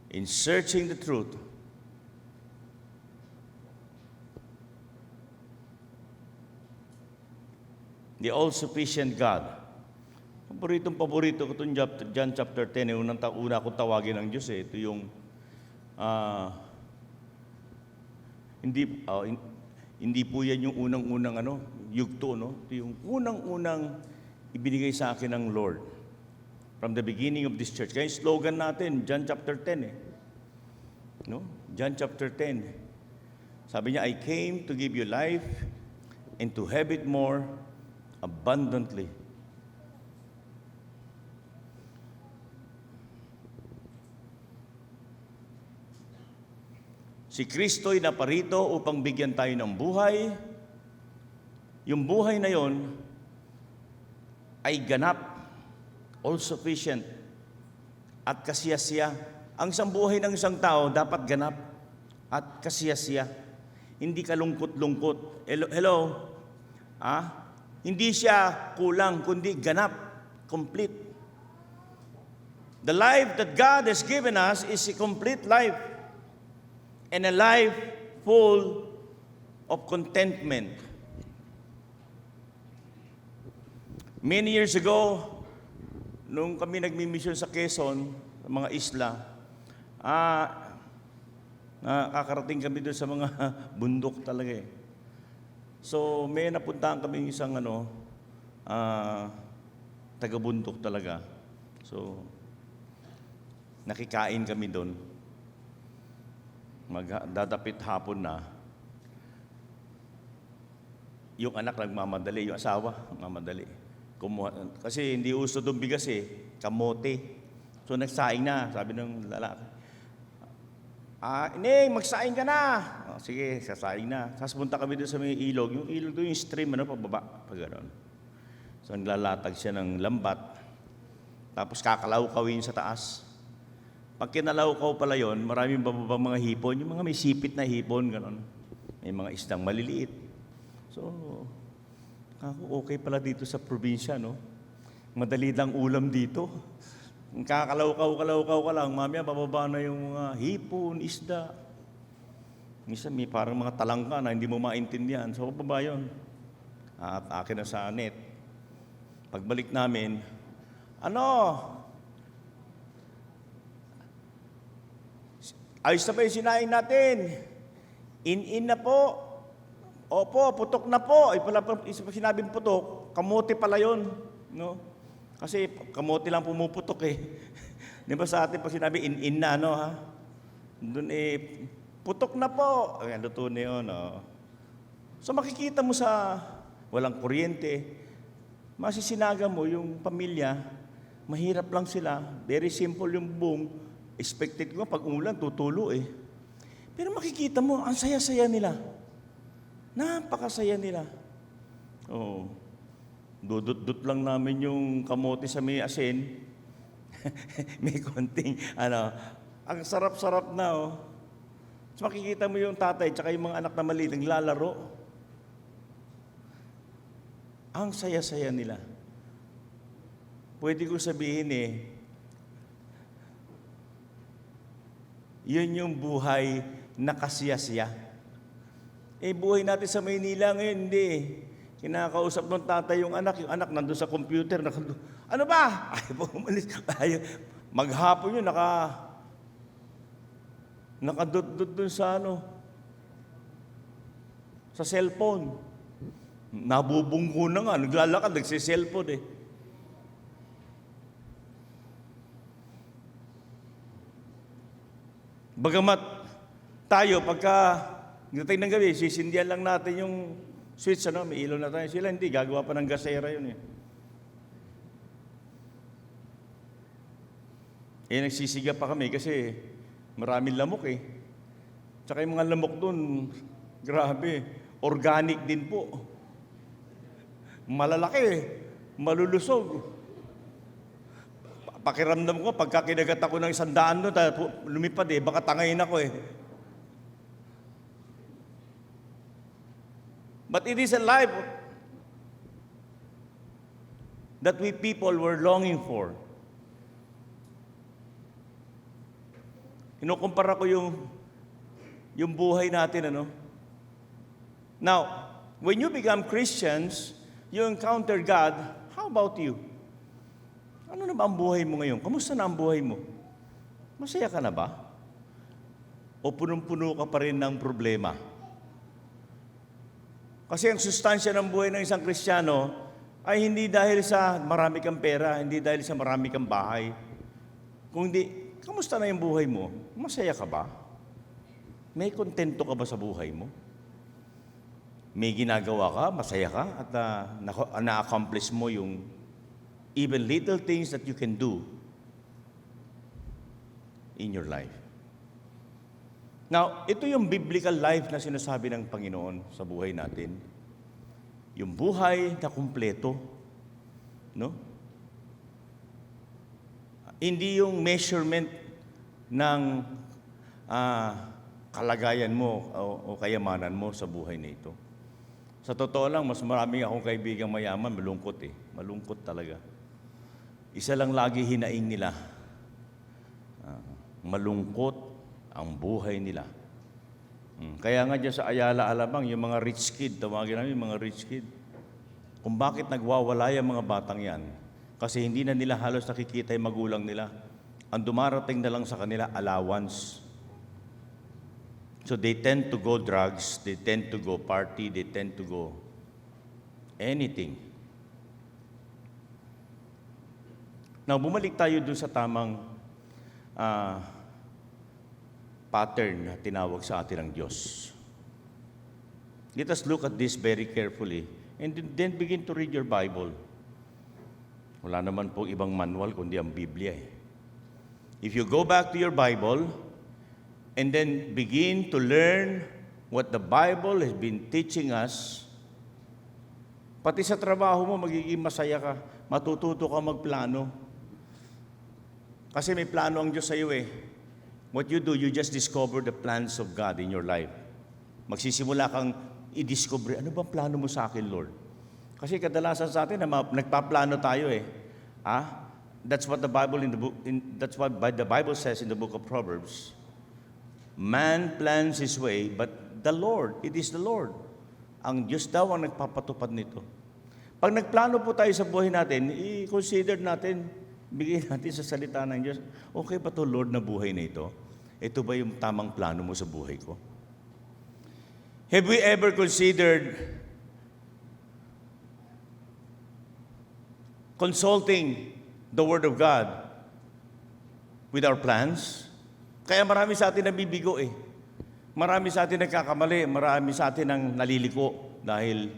in searching the truth. The all-sufficient God. Paborito ko itong John chapter 10. Una akong tawagin ng Diyos eh. Ito yung hindi po yan yung unang-unang yugto, no? Ito yung unang-unang ibinigay sa akin ng Lord from the beginning of this church. Kaya yung slogan natin, John chapter 10 eh. No? John chapter 10. Sabi niya, I came to give you life and to have it more abundantly. Si Kristo'y naparito upang bigyan tayo ng buhay. Yung buhay na yon ay ganap, all-sufficient, at kasiyasiya. Ang isang buhay ng isang tao dapat ganap at kasiyasiya. Hindi kalungkot-lungkot. Hello? Hindi siya kulang, kundi ganap, complete. The life that God has given us is a complete life. And a life full of contentment. Many years ago, nung kami nagmi-mission sa Quezon, sa mga isla, nakakarating kami doon sa mga bundok talaga eh. So, may napuntahan kami isang taga-bundok talaga. So, nakikain kami doon. Magdadapit hapon na, yung anak nagmamadali, yung asawa nagmamadali. Kasi hindi uso doon bigas eh, kamote. So nagsaing na, sabi ng lalaki. Ineng, magsaing ka na. Sige, sasaing na. Tapos punta kami doon sa may ilog. Yung ilog doon, yung stream, pababa, pag gano'n. So naglalatag siya ng lambat. Tapos kakalawkawin sa taas. Pag kinalawkaw pala yon, maraming bababang mga hipon, yung mga may sipit na hipon, gano'n. May mga isdang maliliit. So, okay pala dito sa probinsya, no? Madali lang ulam dito. Kakalawkaw ka lang, mamaya bababa na yung mga hipon, isda. Minsan may parang mga talangka na hindi mo maintindihan. So, bababa yun. At akin na sa net. Pagbalik namin, ayos na ba yung sinain natin? In na po. Opo, putok na po. Ay pala, sinabing putok, kamote pala yun. No? Kasi kamote lang pumuputok eh. Di ba sa atin, pag sinabi in na, doon putok na po. Ay, luto na yun. So makikita mo sa walang kuryente, masisinaga mo yung pamilya, mahirap lang sila, very simple yung buong. Expected ko, pag umulan, tutulo eh. Pero makikita mo, ang saya-saya nila. Napakasaya nila. Dudut-dut lang namin yung kamote sa may asin. May konting, ang sarap-sarap na, oh. So makikita mo yung tatay tsaka yung mga anak na maliit, naglalaro. Ang saya-saya nila. Pwede ko sabihin yun yung buhay na kasiyasiya. Buhay natin sa Maynila ngayon, hindi. Kinakausap ng tatay yung anak nandun sa computer, ano ba? Ayaw po umalis. Maghapon yun, nakadot-dot dun sa sa cellphone. Nabubungko na nga, naglalakad, nagsiselfone Bagamat tayo, pagka dating ng gabi, sisindihan lang natin yung switch, may ilaw na tayo. Sila hindi, gagawa pa ng gasera yun nagsisiga pa kami kasi maraming lamok Tsaka yung mga lamok doon, grabe, organic din po. Malalaki, malulusog. Pakiramdam ko, pagka kinagat ako ng 100 doon, lumipad baka tangayin ako But it is a life that we people were longing for. Kinukumpara ko yung buhay natin, Now, when you become Christians, you encounter God, how about you? Ano na ba ang buhay mo ngayon? Kamusta na ang buhay mo? Masaya ka na ba? O punong-puno ka pa rin ng problema? Kasi ang sustansya ng buhay ng isang Kristiyano ay hindi dahil sa marami kang pera, hindi dahil sa marami kang bahay. Kundi, kamusta na yung buhay mo? Masaya ka ba? May kontento ka ba sa buhay mo? May ginagawa ka, masaya ka, at na-accomplish mo yung even little things that you can do in your life. Now, ito yung biblical life na sinasabi ng Panginoon sa buhay natin. Yung buhay na kumpleto. Hindi yung measurement ng kalagayan mo o kayamanan mo sa buhay na ito. Sa totoo lang, mas marami akong kaibigang mayaman, malungkot Malungkot talaga. Isa lang lagi hinaing nila. Malungkot ang buhay nila. Kaya nga dyan sa Ayala, Alabang, yung mga rich kid, tawagin namin yung mga rich kid. Kung bakit nagwawala yung mga batang yan, kasi hindi na nila halos nakikita yung magulang nila. Ang dumarating na lang sa kanila, allowance. So they tend to go drugs, they tend to go party, they tend to go anything. Now, bumalik tayo dun sa tamang pattern na tinawag sa atin ng Diyos. Let us look at this very carefully and then begin to read your Bible. Wala naman po ibang manual kundi ang Biblia If you go back to your Bible and then begin to learn what the Bible has been teaching us, pati sa trabaho mo magiging masaya ka, matututo ka magplano. Kasi may plano ang Diyos sa iyo What you do, you just discover the plans of God in your life. Magsisimula kang i-discover, ano bang plano mo sa akin, Lord? Kasi kadalasan sa atin, nagpaplano tayo That's what the Bible that's what the Bible says in the book of Proverbs. Man plans his way, but the Lord, it is the Lord. Ang Diyos daw ang nagpapatupad nito. Pag nagplano po tayo sa buhay natin, i-consider natin, bigay natin sa salita ng Diyos, okay ba to Lord na buhay na ito? Ito ba yung tamang plano mo sa buhay ko? Have we ever considered consulting the Word of God with our plans? Kaya marami sa atin nabibigo Marami sa atin nagkakamali, marami sa atin ang naliliko dahil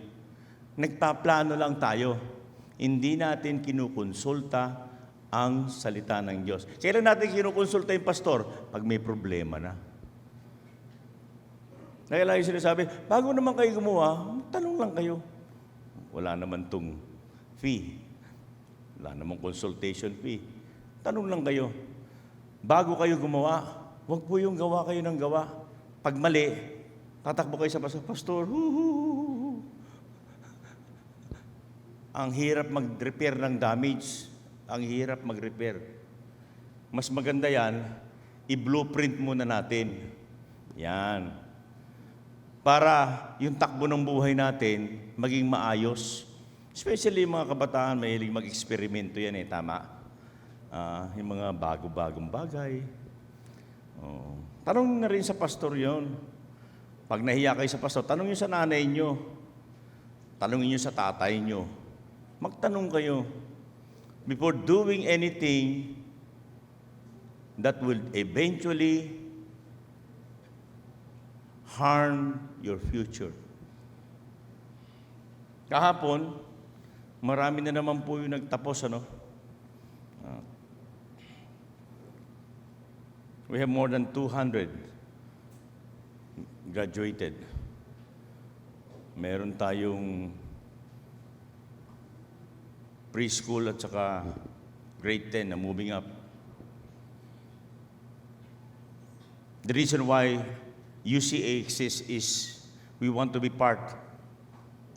nagpaplano lang tayo. Hindi natin kinukonsulta ang salita ng Diyos. Kailan natin kinukonsulta yung pastor? Pag may problema na. Kaya lagi sinasabi, bago naman kayo gumawa, tanong lang kayo. Wala naman tong fee. Wala namang consultation fee. Tanong lang kayo, bago kayo gumawa, huwag po yung gawa kayo ng gawa. Pag mali, tatakbo kayo sa pastor, "Hoo-hoo-hoo-hoo." Ang hirap mag-repair ng damage. Ang hirap mag-repair. Mas maganda yan, i-blueprint muna natin. Yan. Para yung takbo ng buhay natin maging maayos. Especially yung mga kabataan, mahilig mag-eksperimento yan tama? Yung mga bago-bagong bagay. Tanong na rin sa pastor yon. Pag nahiya kayo sa pastor, tanong nyo sa nanay nyo. Tanongin nyo sa tatay nyo. Magtanong kayo. Before doing anything that will eventually harm your future. Kahapon, marami na naman po yung nagtapos, We have more than 200 graduated. Meron tayong preschool at saka grade 10 na moving up. The reason why UCA exists is we want to be part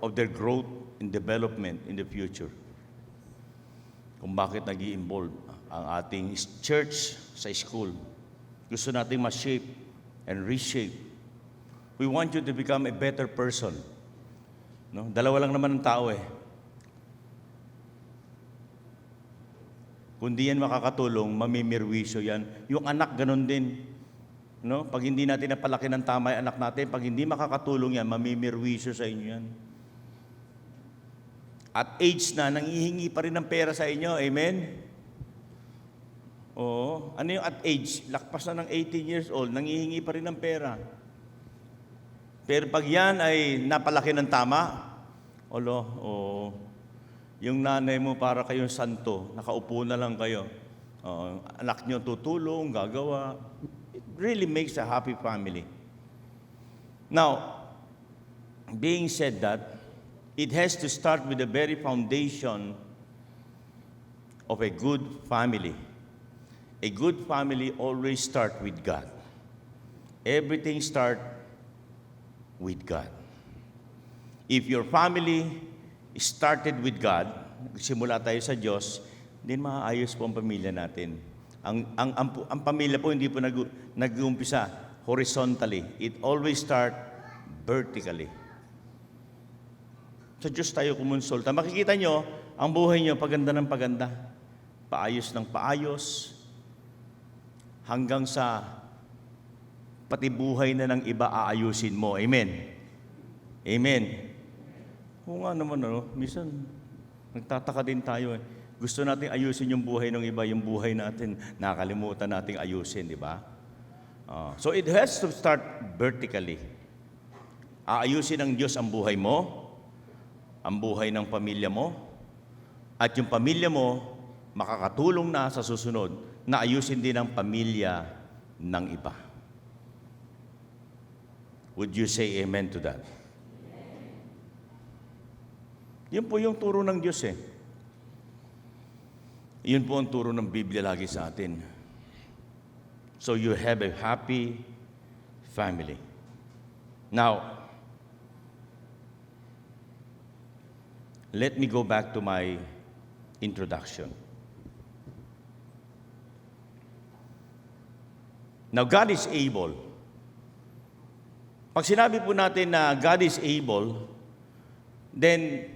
of their growth and development in the future. Kung bakit nag-i-involve ang ating church sa school. Gusto natin ma-shape and reshape. We want you to become a better person. No? Dalawa lang naman ang tao Kung di yan makakatulong, mamimirwisyo yan. Yung anak, ganun din. No? Pag hindi natin napalaki ng tama yung anak natin, pag hindi makakatulong yan, mamimirwisyo sa inyo yan. At age na, nangihingi pa rin ng pera sa inyo. Amen? Oo. Ano yung at age? Lakpas na ng 18 years old, nangihingi pa rin ng pera. Pero pag yan ay napalaki ng tama, yung nanay mo para kayong santo, nakaupo na lang kayo. Anak nyo tutulong, gagawa. It really makes a happy family. Now, being said that, it has to start with the very foundation of a good family. A good family always starts with God. Everything starts with God. If your family started with God, simula tayo sa Diyos, din maayos po ang pamilya natin. Ang pamilya po hindi po nag-uumpisa horizontally. It always start vertically. Sa Diyos tayo kumonsulta. Makikita nyo, ang buhay nyo, paganda ng paganda. Paayos ng paayos. Hanggang sa pati buhay na ng iba aayusin mo. Amen? Amen? Oo nga naman, minsan nagtataka din tayo Gusto natin ayusin yung buhay ng iba, yung buhay natin, nakalimutan nating ayusin, di ba? So it has to start vertically. Aayusin ng Diyos ang buhay mo, ang buhay ng pamilya mo, at yung pamilya mo, makakatulong na sa susunod na ayusin din ang pamilya ng iba. Would you say amen to that? Yun po yung turo ng Diyos Yun po ang turo ng Biblia lagi sa atin. So you have a happy family. Now, let me go back to my introduction. Now, God is able. Pag sinabi po natin na God is able, then,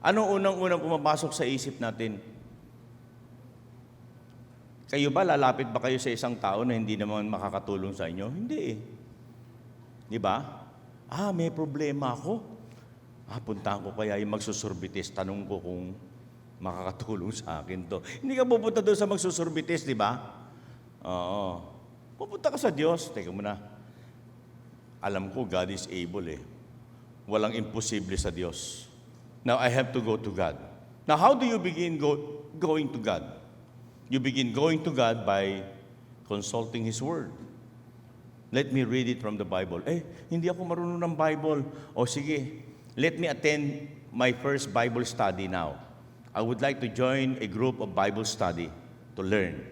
ano unang-unang pumapasok sa isip natin? Kayo ba, lalapit ba kayo sa isang tao na hindi naman makakatulong sa inyo? Hindi Di ba? May problema ako. Puntahan ko kaya yung magsusurbitis. Tanong ko kung makakatulong sa akin to. Hindi ka pupunta doon sa magsusurbitis, di ba? Oo. Pupunta ka sa Diyos. Teka muna. Alam ko, God is able Walang imposible sa Diyos. Now, I have to go to God. Now, how do you begin going to God? You begin going to God by consulting His Word. Let me read it from the Bible. Hindi ako marunong ng Bible. O sige, let me attend my first Bible study now. I would like to join a group of Bible study to learn.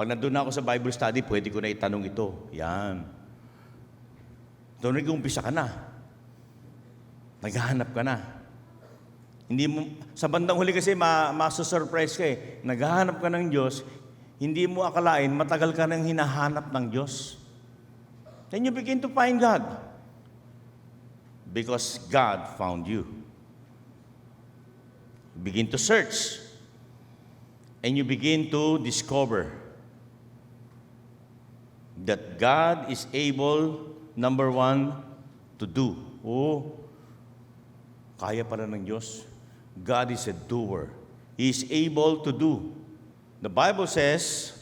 Pag nandun na ako sa Bible study, pwede ko na itanong ito. Yan. Doon nag-umpisa ka na. Naghahanap ka na. Hindi mo, sa bandang huli kasi maso-surprise ka eh. Naghahanap ka ng Diyos, hindi mo akalain, matagal ka nang hinahanap ng Diyos. Then you begin to find God. Because God found you. You begin to search. And you begin to discover that God is able, number one, to do. Oh, kaya pala ng Diyos. God is a doer. He is able to do. The Bible says,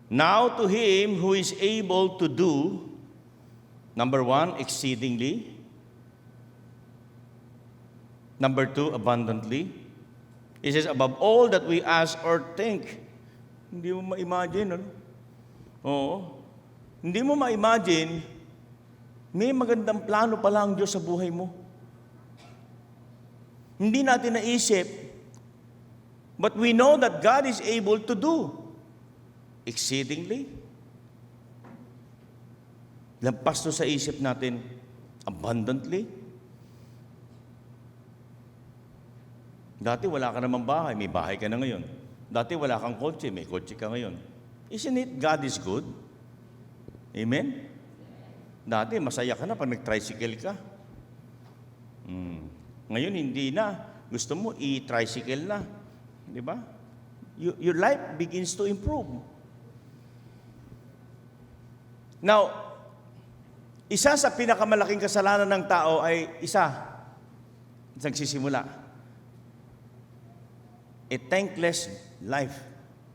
now to Him who is able to do, number one, exceedingly. Number two, abundantly. He says, above all that we ask or think. Hindi mo ma-imagine, ano? Oo. Hindi mo ma-imagine, may magandang plano pala ang Diyos sa buhay mo. Hindi natin naisip, but we know that God is able to do exceedingly. Lampas to sa isip natin, abundantly. Dati wala ka namang bahay, may bahay ka na ngayon. Dati wala kang kotse, may kotse ka ngayon. Isn't it God is good? Amen? Dati masaya ka na pag nag-tricycle ka. Ngayon hindi na. Gusto mo i-tricycle na. Di ba? Your life begins to improve. Now, isa sa pinakamalaking kasalanan ng tao ay nagsisimula. A thankless life.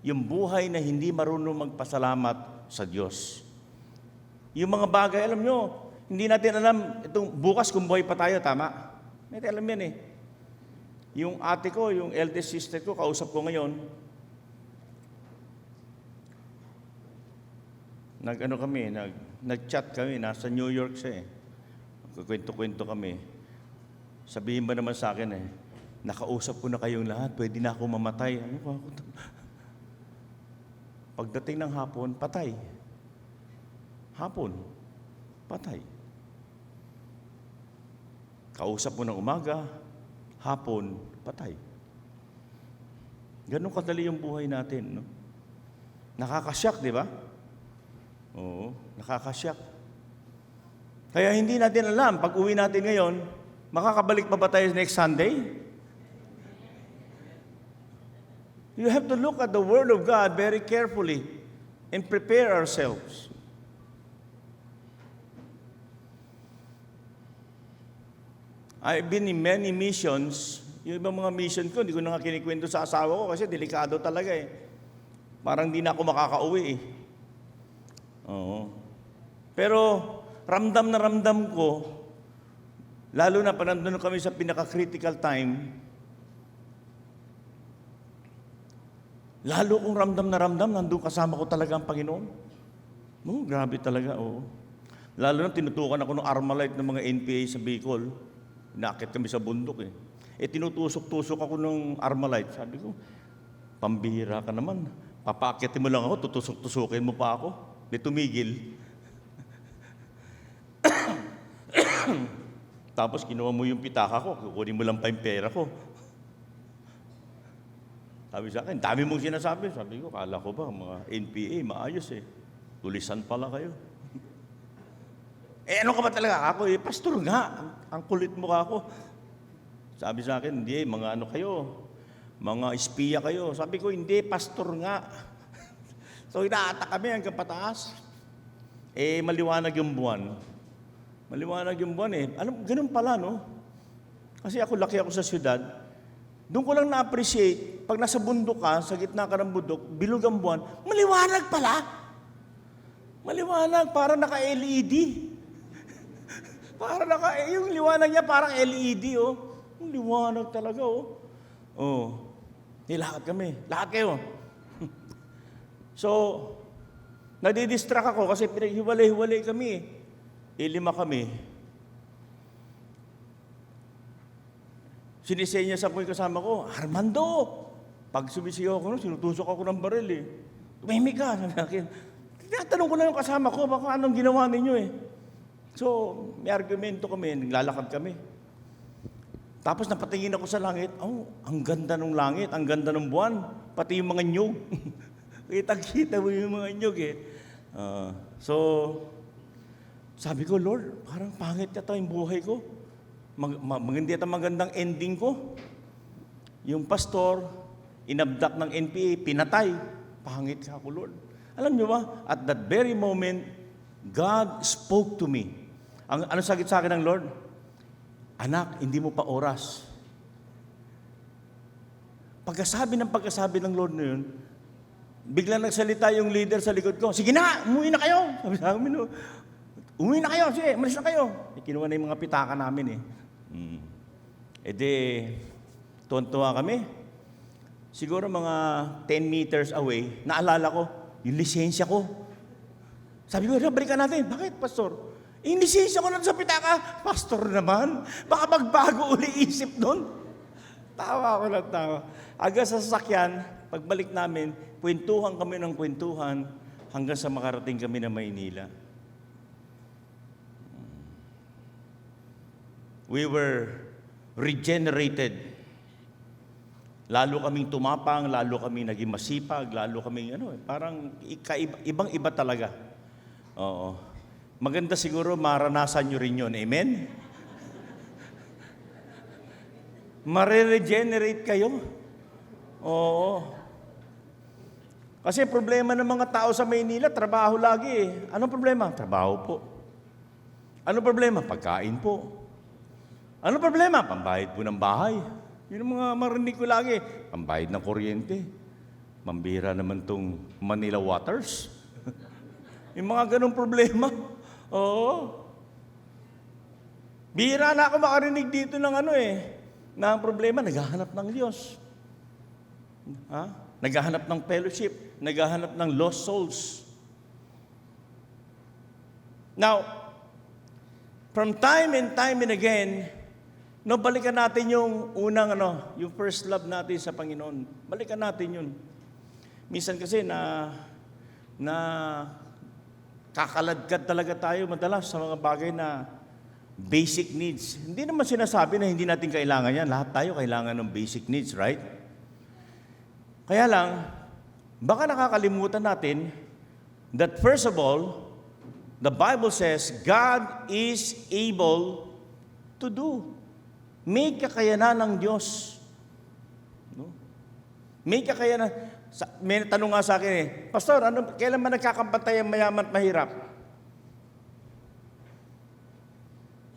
Yung buhay na hindi marunong magpasalamat sa Diyos. Yung mga bagay, alam nyo, hindi natin alam, itong bukas kung buhay pa tayo, tama? Hindi natin alam yan eh. Yung ate ko, yung eldest sister ko, kausap ko ngayon, nag-chat kami, nasa New York siya eh. Kukwento-kwento kami. Sabihin ba naman sa akin eh, nakausap ko na kayong lahat, pwede na ako mamatay. Ano ko? Pagdating ng hapon, patay. Hapon, patay. Kausap mo ng umaga, hapon, patay. Ganun kadali yung buhay natin, no? Nakakasyak, di ba? Oo, nakakasyak. Kaya hindi natin alam, pag uwi natin ngayon, makakabalik pa ba tayo next Sunday? You have to look at the Word of God very carefully and prepare ourselves. I've been in many missions. Yung ibang mga mission ko, hindi ko na nga kinikwento sa asawa ko kasi delikado talaga eh. Parang di na ako makakauwi eh. Oo. Pero ramdam na ramdam ko, lalo na pa nandun kami sa pinaka-critical time, lalo kong ramdam na ramdam, nandun kasama ko talaga ang Panginoon. Grabe talaga, oo. Lalo na tinutukan ako ng Armalite ng mga NPA sa Bicol. Nakit kami sa bundok eh. Tinutusok-tusok ako ng Armalite. Sabi ko, pambihira ka naman. Papaakitin mo lang ako, tutusok-tusukin mo pa ako. Di tumigil. Tapos kinuha mo yung pitaka ko, kukunin mo lang pa yung pera ko. Sabi sa akin, dami mong sinasabi. Sabi ko, kala ko ba, mga NPA, maayos eh. Tulisan pala kayo. Ano ka ba talaga? Ako pastor nga. Ang kulit mo ka ako. Sabi sa akin, hindi, mga ano kayo, mga espiya kayo. Sabi ko, hindi, pastor nga. So, inaatak kami hanggang pataas. Maliwanag yung buwan. Maliwanag yung buwan eh. Alam, ganun pala, no? Kasi laki ako sa syudad. Doon ko lang na-appreciate, pag nasa bundok ka, sa gitna ka ng bundok, bilog ang buwan, maliwanag pala. Maliwanag, parang naka-LED. Yung liwanag niya parang LED, oh. Yung liwanag talaga, oh. Oh. Lahat kami. Lahat kayo. So, nadidistract ako kasi pinaghiwalay-hiwalay kami. 5 kami. Sinisenyasan ko yung kasama ko, Armando! Pag sumisigaw ako, sinutusok ako ng baril eh. Tumahimik ka, sabi akin. Tinatanong ko na yung kasama ko, baka anong ginawa ninyo eh. So, may argumento kami, naglalakad kami. Tapos napatingin ako sa langit, ang ganda ng langit, ang ganda ng buwan, pati yung mga nyug. Kitang-kita mo yung mga nyug eh. So, sabi ko, Lord, parang pangit yata yung buhay ko. Maganda yata magandang ending ko. Yung pastor, inabdak ng NPA, pinatay. Pangit ka ako, Lord. Alam niyo ba, at that very moment, God spoke to me. Ano sagot sa akin ng Lord? Anak, hindi mo pa oras. Pagkasabi ng Lord na yun, biglang nagsalita yung leader sa likod ko, sige na, umuwi na kayo. Sabi sa amin, umuwi na kayo, sige, malis na kayo. Kinuha na yung mga pitaka namin eh. E di, tuwan-tuwa kami. Siguro mga 10 meters away, naalala ko, yung lisensya ko. Sabi ko, balikan natin. Bakit, Pastor? Yung lisensya ko na sa pitaka. Pastor naman, baka magbago uli isip doon. Tawa ako ng tawa. Aga sa sasakyan, pagbalik namin, kwentuhan kami ng kwentuhan hanggang sa makarating kami na Maynila. We were regenerated. Lalo kaming tumapang, lalo kaming naging masipag, lalo kaming parang ibang-iba talaga. Oo. Maganda siguro maranasan nyo rin yun. Amen? Mare-regenerate kayo. Oo. Kasi problema ng mga tao sa Maynila, trabaho lagi eh. Anong problema? Trabaho po. Anong problema? Pagkain po. Anong problema? Pambayad po ng bahay. Yun ang mga marinig ko lagi. Pambayad ng kuryente. Mambira naman tong Manila Waters. Yung mga ganong problema. Oo. Bira na ako makarinig dito ng na ang problema, naghahanap ng Diyos. Naghahanap ng fellowship. Naghahanap ng lost souls. Now, from time and again, balikan natin yung unang yung first love natin sa Panginoon. Balikan natin yun. Minsan kasi na kakaladkad talaga tayo madalas sa mga bagay na basic needs. Hindi naman sinasabi na hindi natin kailangan yan. Lahat tayo kailangan ng basic needs, right? Kaya lang, baka nakakalimutan natin that first of all, the Bible says, God is able to do. May kakayanan ng Diyos. No? May kakayanan. May tanong nga sa akin Pastor, kailan ba nagkakampantay ang mayaman at mahirap?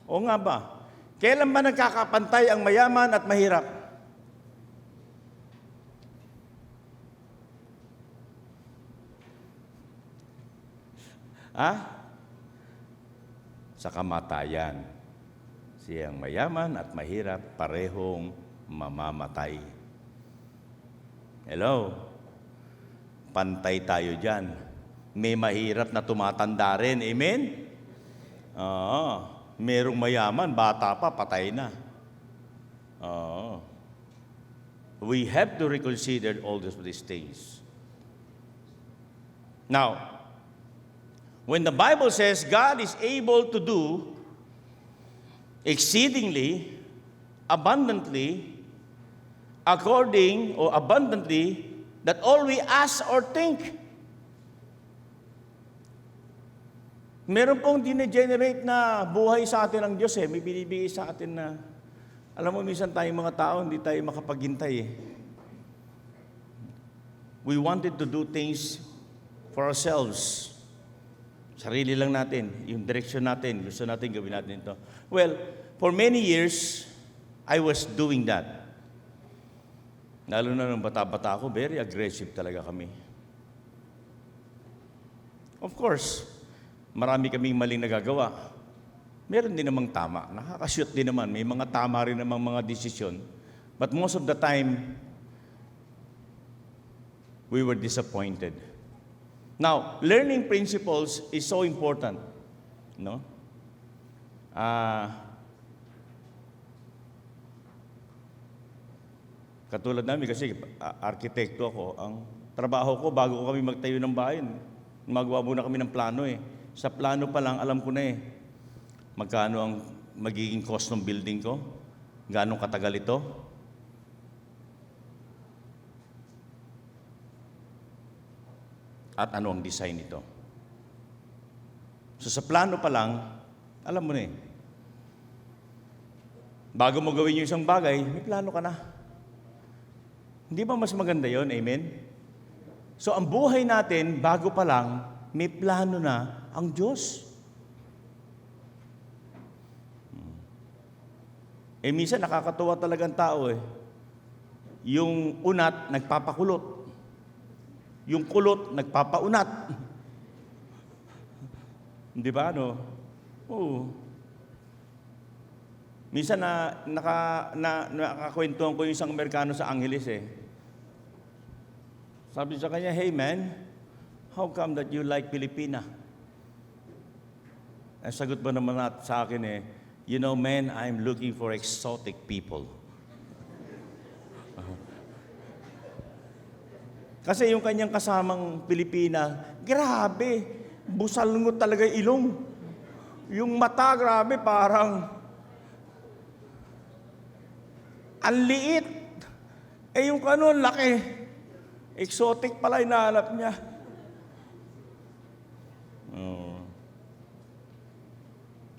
O nga ba? Kailan ba nagkakapantay ang mayaman at mahirap? Sa kamatayan. Siyang mayaman at mahirap, parehong mamamatay. Hello? Pantay tayo dyan. May mahirap na tumatanda rin. Amen? Merong mayaman, bata pa, patay na. We have to reconsider all these things. Now, when the Bible says God is able to do exceedingly, abundantly, according or abundantly, that all we ask or think. Meron pong dine-generate na buhay sa atin ng Diyos eh. May binibigay sa atin na, alam mo, minsan tayong mga tao, hindi tayo makapaghintay eh. We wanted to do things for ourselves. Sarili lang natin, yung direction natin, gusto natin gawin natin ito. Well, for many years, I was doing that. Lalo na nung bata-bata ako, very aggressive talaga kami. Of course, marami kaming maling nagagawa. Meron din namang tama. Nakakashoot din naman. May mga tama rin namang mga desisyon. But most of the time, we were disappointed. Now, learning principles is so important. No? Katulad namin kasi arkitekto ako, ang trabaho ko bago ko kami magtayo ng bahay, magawa muna kami ng plano eh. Sa plano pa lang, alam ko na eh, magkano ang magiging cost ng building ko, gaano katagal ito. At ano ang design nito. So sa plano pa lang, alam mo na eh. Bago mo gawin yung isang bagay, may plano ka na. Hindi ba mas maganda yon? Amen? So ang buhay natin, bago pa lang, may plano na ang Diyos. Minsan nakakatuwa talagang tao eh. Yung unat, nagpapakulot. Yung kulot, nagpapaunat. Di ba, ano? Oo. Minsan nakakwentuhan ko yung isang Amerikano sa Angeles eh. Sabi sa kanya, "Hey man, how come that you like Pilipina?" Ang sagot ba naman sa akin eh, "You know man, I'm looking for exotic people." Kasi yung kanyang kasamang Pilipina, grabe, busalngot talaga yung ilong. Yung mata, grabe, parang ang liit. Yung ano, laki. Exotic pala hinahanap niya.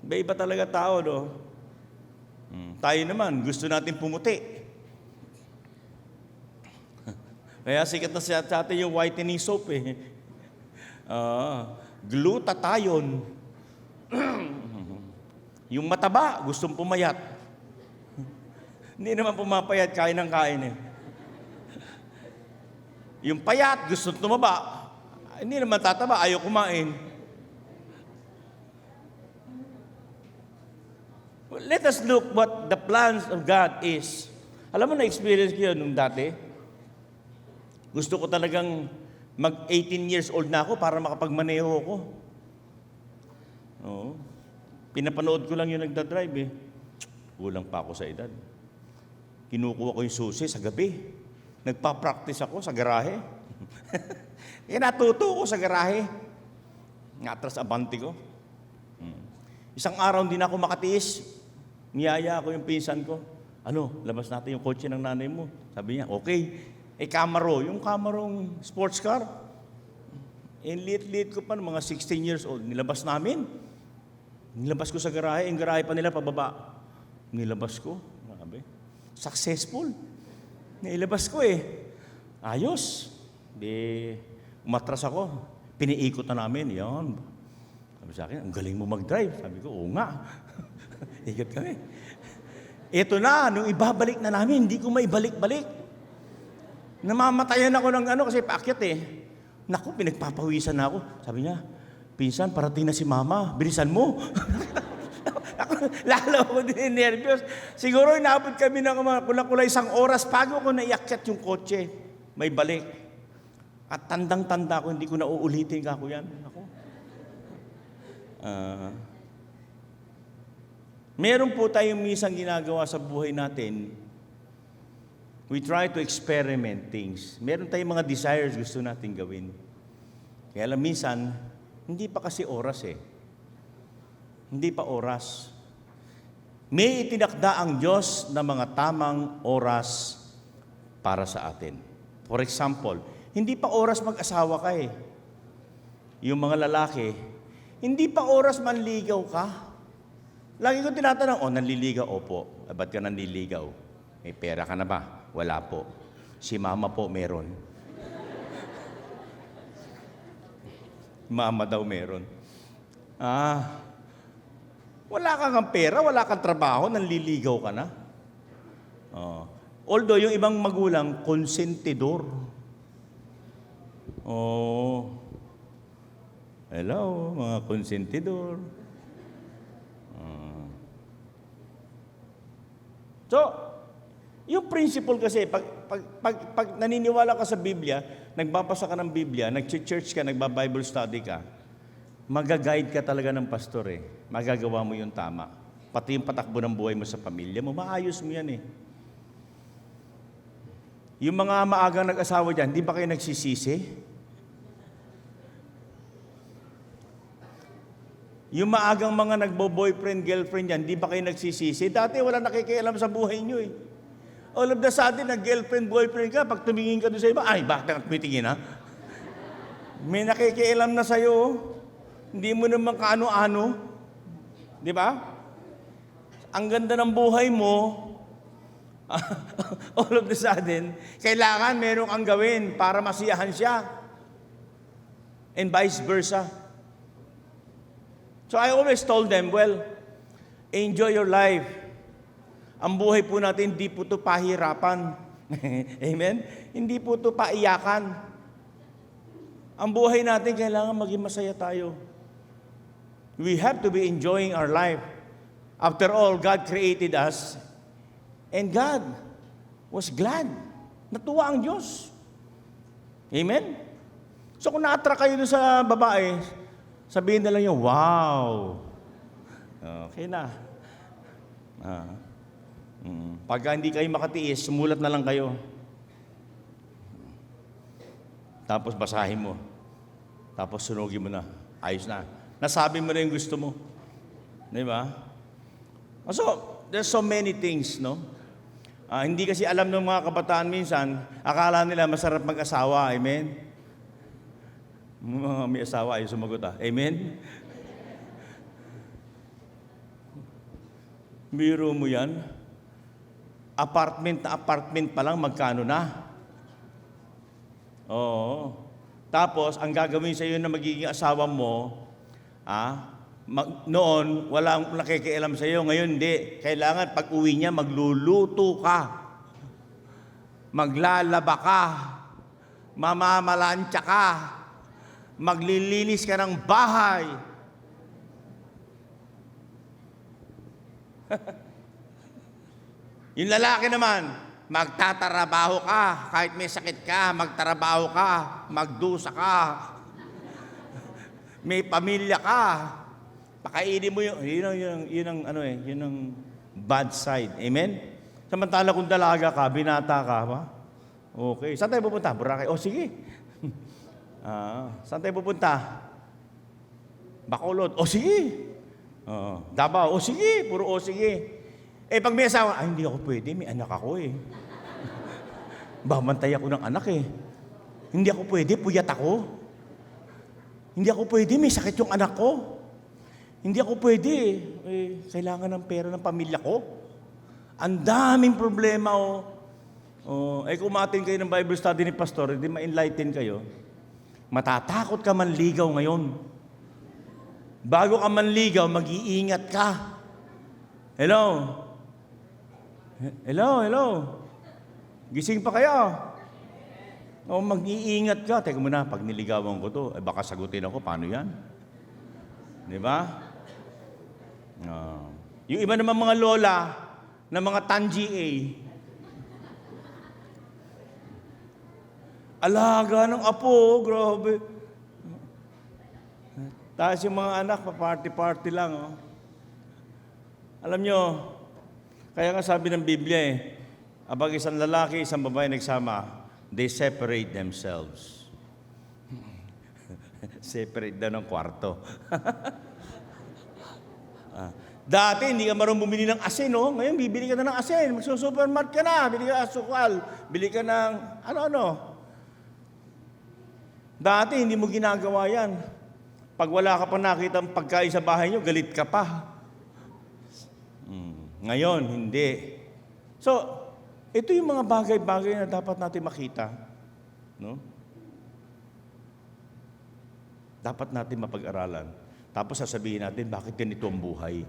Iba talaga tao, no? Tayo naman, gusto natin pumuti. Kaya sikat na sa atin yung whitening soap eh. Glutathione. Yung mataba, gustong pumayat. Hindi naman pumapayat, kain ng kain eh. Yung payat, gustong tumaba. Hindi naman tataba, ayaw kumain. Well, let us look what the plans of God is. Alam mo, na-experience ko yun nung dati. Gusto ko talagang mag-18 years old na ako para makapagmaneho ako. Oo. Pinapanood ko lang yung nagdadrive eh. Kulang pa ako sa edad. Kinukuha ko yung susi sa gabi. Nagpa-practice ako sa garahe. Natuto ko sa garahe. Atras abante ko. Isang araw hindi na ako makatiis. Niyaya ako yung pinsan ko. Ano, labas natin yung kotse ng nanay mo. Sabi niya, okay. Camaro, yung Camarong sports car. Liit-liit ko pa, mga 16 years old. Nilabas namin. Nilabas ko sa garahe. Yung garahe pa nila pababa. Nilabas ko. Grabe. Successful. Nilabas ko eh. Ayos. Umatras ako. Piniikot na namin. Yan. Sabi sa akin, ang galing mo mag-drive. Sabi ko, oo nga. Ikot kami. Ito na, nung ibabalik na namin, hindi ko maibalik-balik. Namamatayan ako ng kasi paakyat eh. Naku, pinagpapawisan na ako. Sabi niya, "Pinsan, parating na si Mama. Bilisan mo." Lalo ako din nervyos. Siguro inaabot kami ng kulang-kulang 1 oras bago ko naiakyat yung kotse. May balik. At tandang-tanda ko, hindi ko na uulitin kako yan. Ako. Meron po tayong minsan ginagawa sa buhay natin. We try to experiment things. Meron tayong mga desires gusto natin gawin. Kaya alam, minsan, hindi pa kasi oras eh. Hindi pa oras. May itinakda ang Diyos na mga tamang oras para sa atin. For example, hindi pa oras mag-asawa ka eh. Yung mga lalaki, hindi pa oras manligaw ka. Lagi ko tinatanong, nanliligaw? Opo. Ba't ka nanliligaw? May pera ka na ba? Wala po. Si Mama po meron. Mama daw meron. Wala kang pera, wala kang trabaho, nanliligaw ka na. Although yung ibang magulang, konsentidor. Hello, mga konsentidor. So, yung principle kasi, pag naniniwala ka sa Biblia, nagbabasa ka ng Biblia, nag-church ka, nagba-Bible study ka, magaguide ka talaga ng pastor eh. Magagawa mo yung tama. Pati yung patakbo ng buhay mo sa pamilya mo, maayos mo yan eh. Yung mga maagang nag-asawa dyan, di ba kayo nagsisisi? Yung maagang mga nagbo-boyfriend, girlfriend yan, di ba kayo nagsisisi? Dati wala nakikialam sa buhay nyo eh. All of the sudden, nag-girlfriend, boyfriend ka, pag tumingin ka doon sa iba, ay, bakit ka tumitingin ha? May nakikialam na sa'yo. Hindi mo naman kaano-ano. Di ba? Ang ganda ng buhay mo, all of the sudden, kailangan meron kang gawin para masiyahan siya. And vice versa. So I always told them, well, enjoy your life. Ang buhay po natin, hindi po ito pahirapan. Amen? Hindi po ito paiyakan. Ang buhay natin, kailangan maging masaya tayo. We have to be enjoying our life. After all, God created us, and God was glad. Natuwa ang Diyos. Amen? So kung na-attract kayo dun sa babae, sabihin na lang yun, wow. Okay na. Pagka hindi kayo makatiis, sumulat na lang kayo. Tapos basahin mo. Tapos sunugin mo na. Ayos na. Nasabi mo na yung gusto mo. Di ba? So, there's so many things, no? Hindi kasi alam ng mga kabataan minsan, akala nila masarap mag-asawa. Amen? Mga may asawa, ayaw sumagot Amen? Biro mo yan. Apartment na apartment pa lang, magkano na? Oo. Tapos, ang gagawin sa iyo na magiging asawa mo, noon, walang nakikialam sa iyo. Ngayon, hindi. Kailangan pag uwi niya, magluluto ka. Maglalaba ka. Mamamalansya ka. Maglilinis ka ng bahay. Yung lalaki naman, magtatrabaho ka. Kahit may sakit ka, magtrabaho ka. Magdusa ka. May pamilya ka. Pakainin mo yun ang bad side. Amen? Samantala kung dalaga ka, binata ka, ba? Okay. Saan tayo pupunta? Boracay. O, sige. Saan tayo pupunta? Bacolod. O, sige. Davao. O, sige. Puro o, sige. Pag may asawa, hindi ako pwede. May anak ako Bamantay ako ng anak Hindi ako pwede. Puyat ako. Hindi ako pwede. May sakit yung anak ko. Hindi ako pwede. Kailangan ng pera ng pamilya ko. Ang daming problema kung umatin kayo ng Bible study ni Pastor, hindi ma-enlighten kayo. Matatakot ka manligaw ngayon. Bago ka manligaw, mag-iingat ka. Hello? Hello? Gising pa kayo? Mag-iingat ka. Teka muna, pag niligawan ko to, baka sagutin ako, paano yan? Di ba? Yung iba naman mga lola, na mga tangi alaga ng apo, grabe. Tapos yung mga anak, pa-party-party lang. Alam nyo, kaya nga sabi ng Biblia kapag isang lalaki, isang babae nagsama, they separate themselves. Separate daw ng kwarto. Dati, hindi ka marunong bumili ng asin, Ngayon, bibili ka na ng asin. Magsusupermarket ka na. Bili ka ng asukal. Bili ka ng ano-ano. Dati, hindi mo ginagawa yan. Pag wala ka pa nakita ang pagkain sa bahay nyo, galit ka pa. Ngayon, hindi. So, ito yung mga bagay-bagay na dapat natin makita. No? Dapat natin mapag-aralan. Tapos sasabihin natin, bakit ganito ang buhay?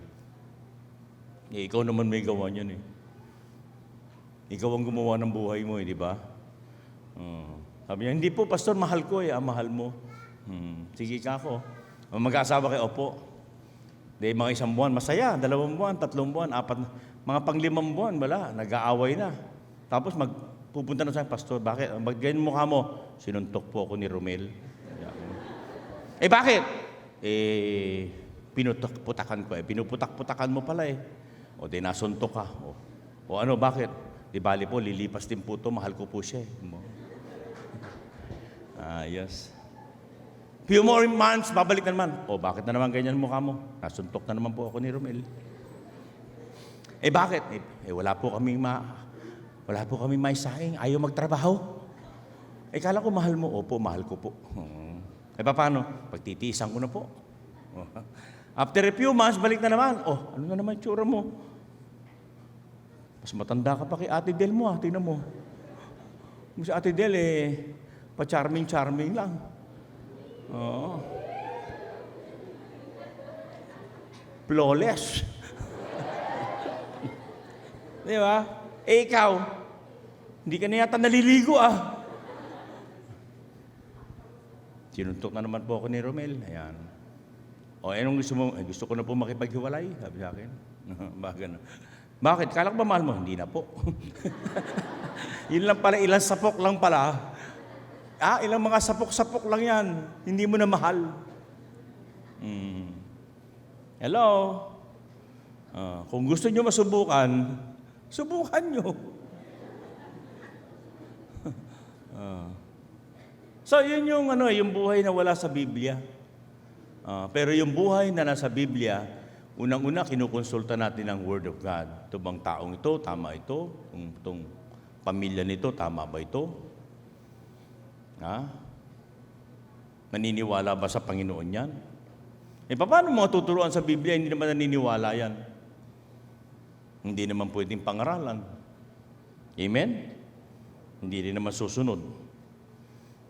Ikaw naman may gawa niyan Ikaw ang gumawa ng buhay mo, di ba? Sabi niya, hindi po, Pastor, mahal ko mahal mo. Sige ka ako. Mag-aasawa kayo, opo. Mga 1 buwan, masaya. 2 buwan, 3 buwan, 4, mga pang-5 buwan, wala, nag-aaway na. Tapos pupunta na sa Pastor, bakit? Ganyan mukha mo, sinuntok po ako ni Romel. Bakit? Pinuputak-putakan ko. Pinuputak-putakan mo pala O di nasuntok ka. O ano, bakit? Di bali po, lilipas din po to, mahal ko po siya. Yes. Few more months, babalik na naman. Bakit na naman ganyan mukha mo? Nasuntok na naman po ako ni Romel. Bakit? Wala po kami may sahing. Ayaw magtrabaho. Kala ko mahal mo. Opo, mahal ko po. Paano? Pagtitiisan ko na po. After a few months, balik na naman. Ano na naman tsura mo? Mas matanda ka pa kay Ate Del mo, tingnan mo. Si Ate Del, pa-charming lang. Flawless. Di ba? Ikaw, hindi ka na yata naliligo Sinuntok na naman po ako ni Romel. Ayan. Anong gusto mo? Gusto ko na po makipaghiwalay, sabi sa akin. Bakit? Kala ko ba mahal mo? Hindi na po. Yun lang pala, ilang sapok lang pala. Ilang mga sapok-sapok lang yan. Hindi mo na mahal. Hello? Kung gusto nyo masubukan, subukan nyo. So, yun yung buhay na wala sa Biblia. Pero yung buhay na nasa Biblia, unang-una, kinukonsulta natin ang Word of God. Ito bang taong ito? Tama ito? Itong pamilya nito, tama ba ito? Maniniwala ba sa Panginoon yan? Paano mga tuturuan sa Biblia, hindi naman naniniwala yan? Hindi naman pwedeng pangaralan. Amen? Hindi rin naman susunod.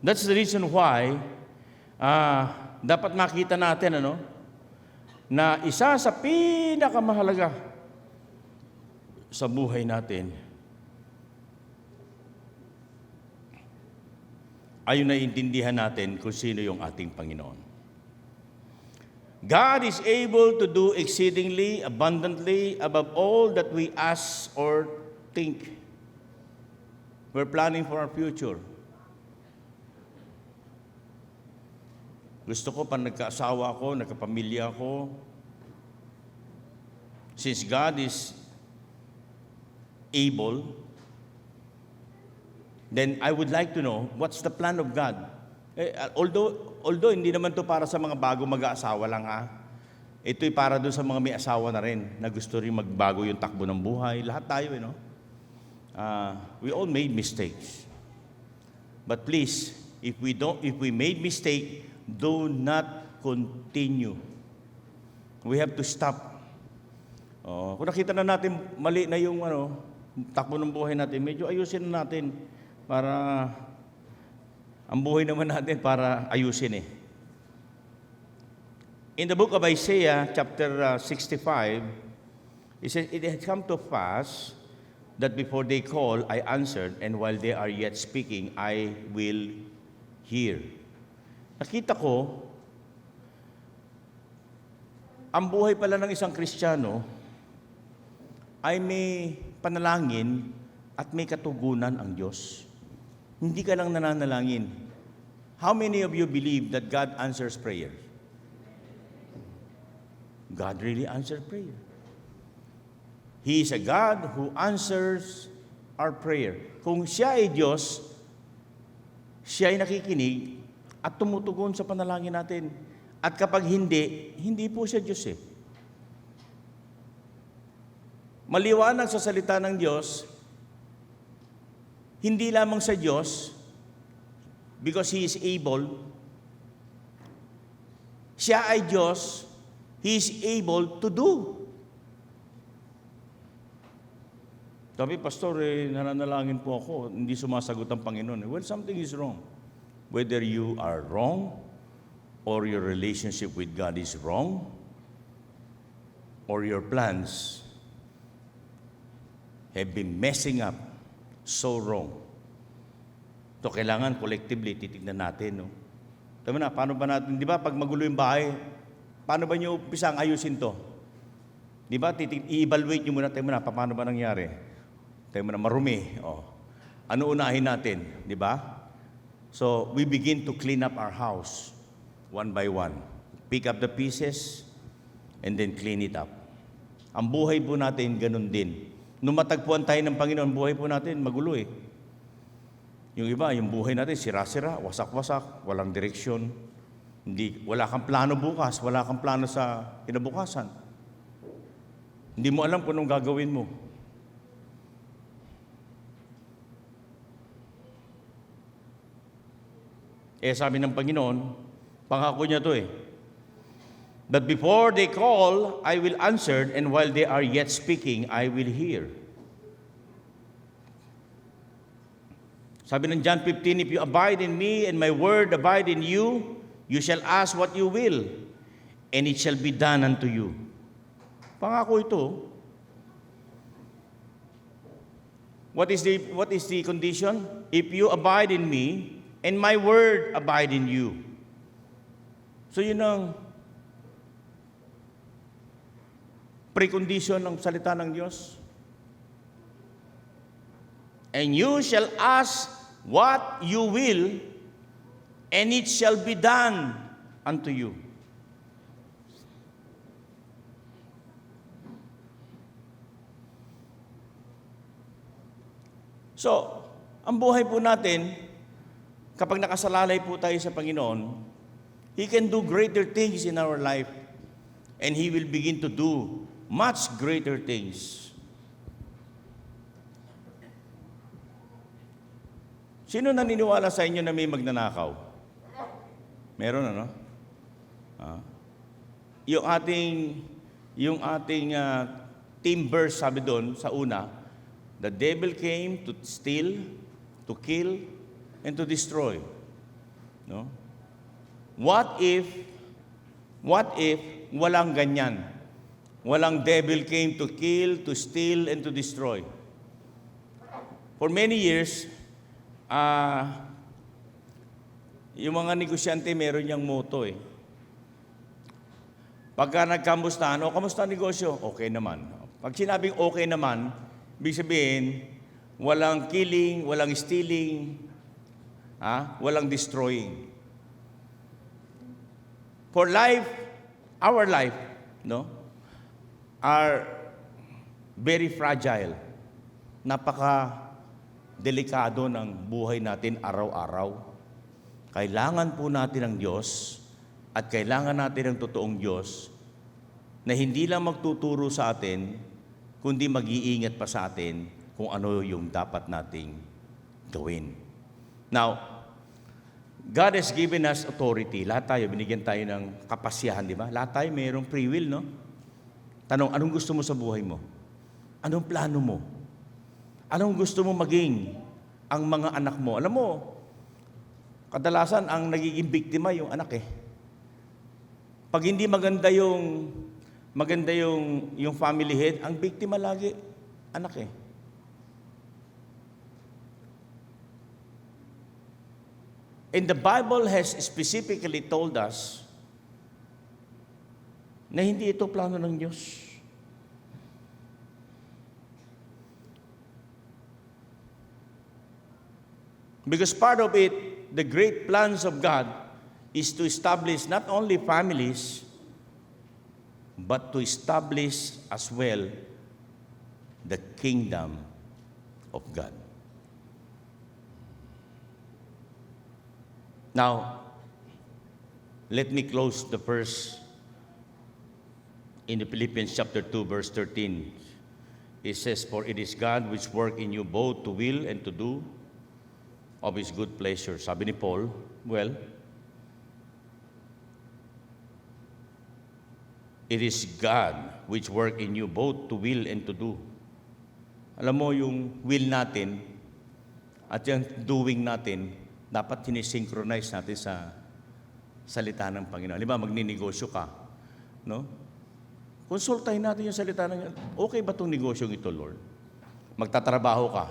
That's the reason why dapat makita natin na isa sa pinakamahalaga sa buhay natin ay yung naiintindihan natin kung sino yung ating Panginoon. God is able to do exceedingly abundantly above all that we ask or think. We're planning for our future. Gusto ko, pag nagkaasawa ako, nagkapamilya ako, since God is able, then I would like to know what's the plan of God. Although hindi naman to para sa mga bago mag-aasawa lang Ito'y para doon sa mga may asawa na rin na gusto rin magbago yung takbo ng buhay. Lahat tayo, we all made mistakes. But please, if we made mistake, do not continue. We have to stop. Kung nakita na natin mali na yung takbo ng buhay natin, medyo ayusin na natin para ang buhay naman natin para ayusin In the book of Isaiah, chapter 65, it says, "It has come to pass that before they call, I answered, and while they are yet speaking, I will hear." Nakita ko, ang buhay pala ng isang Kristiyano ay may panalangin at may katugunan ang Diyos. Hindi ka lang nananalangin. How many of you believe that God answers prayer? God really answers prayer. He is a God who answers our prayer. Kung siya ay Diyos, siya ay nakikinig at tumutugon sa panalangin natin. At kapag hindi po siya Diyos Maliwanag sa salita ng Diyos, hindi lamang sa Diyos, because He is able. Siya ay Diyos, He is able to do. Sabi, Pastor, nananalangin po ako, hindi sumasagot ang Panginoon. Well, something is wrong. Whether you are wrong, or your relationship with God is wrong, or your plans have been messing up so wrong. So, kailangan collectively titignan natin. Tama na, paano ba natin, di ba, pag magulo yung bahay, paano ba nyo umpisang ayusin to? Di ba, i-evaluate nyo muna, tayo muna, paano ba nangyari? Tayo muna, marumi. Ano unahin natin? Di ba? So, we begin to clean up our house one by one. Pick up the pieces and then clean it up. Ang buhay po natin, ganun din. Nung matagpuan tayo ng Panginoon, buhay po natin magulo eh. Yung iba, yung buhay natin, sira-sira, wasak-wasak, walang direksyon. Wala kang plano bukas, wala kang plano sa kinabukasan. Hindi mo alam kung anong gagawin mo. Sabi ng Panginoon, pangako niya to eh. That before they call, I will answer, and while they are yet speaking, I will hear. Sabi ng John 15, if you abide in me and my word abide in you, you shall ask what you will, and it shall be done unto you. Pangako ito. What is the condition? If you abide in me, and my word abide in you. So yun ang precondition ng salita ng Diyos. And you shall ask what you will, and it shall be done unto you. So, ang buhay po natin, kapag nakasalalay po tayo sa Panginoon, He can do greater things in our life, and He will begin to do much greater things. Sino naniniwala sa inyo na may magnanakaw? Meron, ano? Yung ating team verse, sabi doon sa una, the devil came to steal, to kill, and to destroy. No? What if walang ganyan? Walang devil came to kill, to steal, and to destroy. For many years, yung mga negosyante meron niyang motto eh. Pagka nagkamustahan, kamusta ang negosyo? Okay naman. Pag sinabing okay naman, ibig sabihin, walang killing, walang stealing, walang destroying. For life, our life, no, are very fragile. Napaka-delikado ng buhay natin araw-araw. Kailangan po natin ang Diyos at kailangan natin ang totoong Diyos na hindi lang magtuturo sa atin, kundi mag-iingat pa sa atin kung ano yung dapat nating gawin. Now, God has given us authority. Lahat tayo, binigyan tayo ng kapasyahan, di ba? Lahat tayo mayroong free will, no? Tanong, anong gusto mo sa buhay mo? Anong plano mo? Anong gusto mo maging ang mga anak mo? Alam mo, kadalasan ang nagiging biktima yung anak eh. Pag hindi maganda yung family head, ang biktima lagi, anak eh. And the Bible has specifically told us na hindi ito plano ng Diyos. Because part of it, the great plans of God is to establish not only families, but to establish as well the kingdom of God. Now, let me close the verse in the Philippians chapter 2, verse 13. It says, for it is God which work in you both to will and to do of His good pleasure. Sabi ni Paul, well, it is God which work in you both to will and to do. Alam mo, yung will natin at yung doing natin, dapat sinisynchronize natin sa salita ng Panginoon. Halimbawa, magninegosyo ka, no? Konsultahin natin yung salita ng okay ba itong negosyong ito, Lord? Magtatrabaho ka.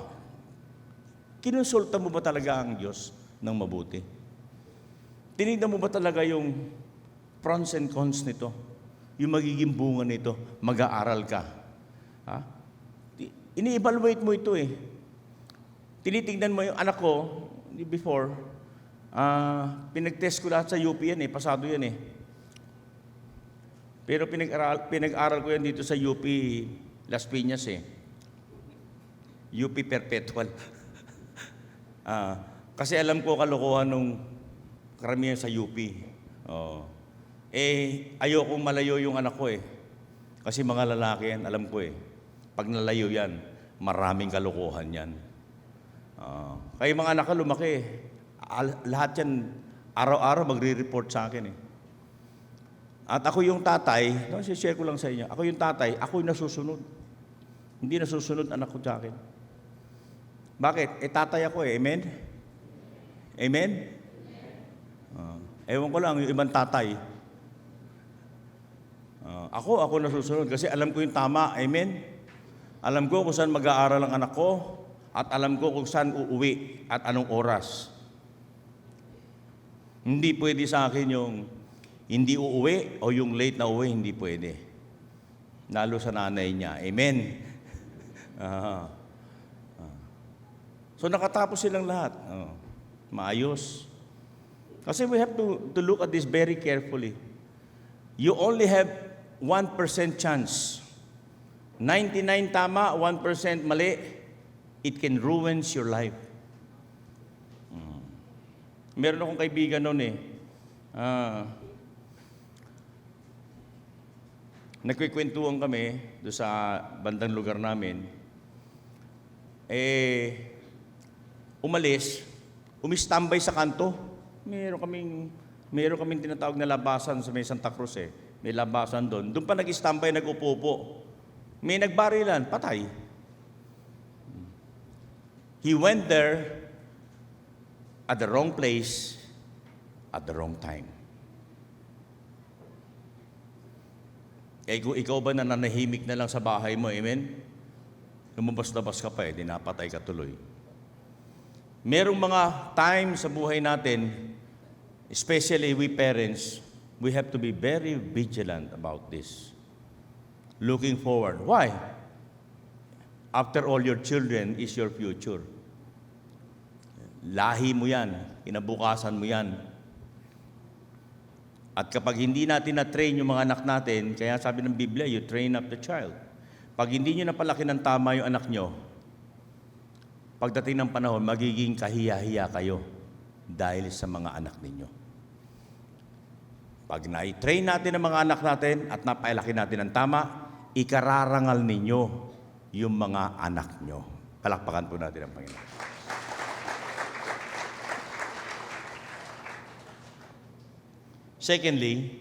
Kinonsulta mo ba talaga ang Diyos ng mabuti? Tinignan mo ba talaga yung pros and cons nito? Yung magiging bunga nito? Mag-aaral ka. Ini-evaluate mo ito eh. Tinitingnan mo yung anak ko, before, pinag-test ko lahat sa UP yan eh, pasado yan eh. Pero pinag-aral ko yan dito sa UP Las Piñas eh. UP Perpetual. Kasi alam ko kalokohan nung karamihan sa UP. Oh. Ayokong malayo yung anak ko eh. Kasi mga lalaki yan, alam ko eh. Pag nalayo yan, maraming kalokohan yan. Kaya mga anak ko lumaki. Lahat yan, araw-araw magre-report sa akin eh. At ako yung tatay, share ko lang sa inyo, ako yung tatay, ako yung nasusunod. Hindi nasusunod anak ko sa akin. Bakit? Tatay ako eh, amen? Amen? Ewan ko lang, yung ibang tatay. Ako nasusunod kasi alam ko yung tama, amen? Alam ko kung saan mag-aaral ang anak ko at alam ko kung saan uuwi at anong oras. Hindi pwede sa akin yung hindi uuwi o yung late na uwi, hindi pwede. Lalo sa nanay niya. Amen? So nakatapos silang lahat. Maayos. Kasi we have to look at this very carefully. You only have 1% chance. 99 tama, 1% mali. It can ruin your life. Meron akong kaibigan noon eh. Nagkikwentuhan kami doon sa bandang lugar namin. Umistambay sa kanto. Meron kaming tinatawag na labasan sa may Santa Cruz eh. May labasan doon. Doon pa nag-istambay, nag-upo-upo. May nagbarilan, patay. He went there at the wrong place at the wrong time. Ikaw ba nananahimik na lang sa bahay mo, amen? Lumabas-labas ka pa di napatay ka tuloy. Merong mga time sa buhay natin, especially we parents, we have to be very vigilant about this. Looking forward. Why? After all, your children is your future. Lahi mo yan, kinabukasan mo yan. At kapag hindi natin na-train yung mga anak natin, kaya sabi ng Biblia, you train up the child. Pag hindi nyo napalaki ng tama yung anak nyo, pagdating ng panahon, magiging kahiya-hiya kayo dahil sa mga anak ninyo. Pag na-train natin ang mga anak natin at napailaki natin ng tama, ikararangal ninyo yung mga anak nyo. Palakpakan po natin ang Panginoon. Secondly,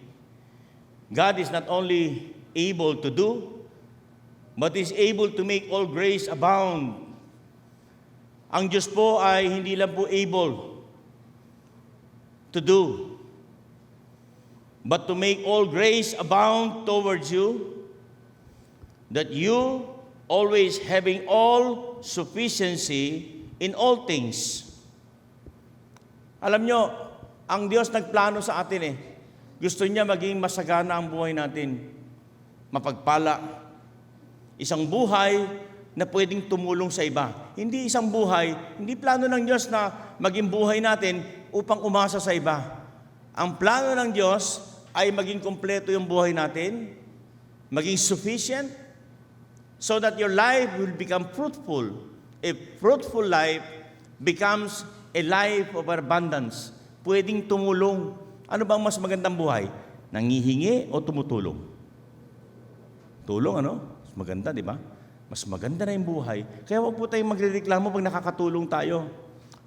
God is not only able to do, but is able to make all grace abound. Ang Diyos po ay hindi lang po able to do, but to make all grace abound towards you, that you, always having all sufficiency in all things. Alam nyo, ang Diyos nagplano sa atin eh. Gusto niya maging masagana ang buhay natin. Mapagpala. Isang buhay na pwedeng tumulong sa iba. Hindi isang buhay, hindi plano ng Diyos na maging buhay natin upang umasa sa iba. Ang plano ng Diyos ay maging kompleto yung buhay natin, maging sufficient, so that your life will become fruitful. A fruitful life becomes a life of abundance. Pwedeng tumulong. Ano bang mas magandang buhay? Nangihingi o tumutulong? Tulong, ano? Mas maganda, di ba? Mas maganda na yung buhay. Kaya huwag po tayong magrereklamo pag nakakatulong tayo.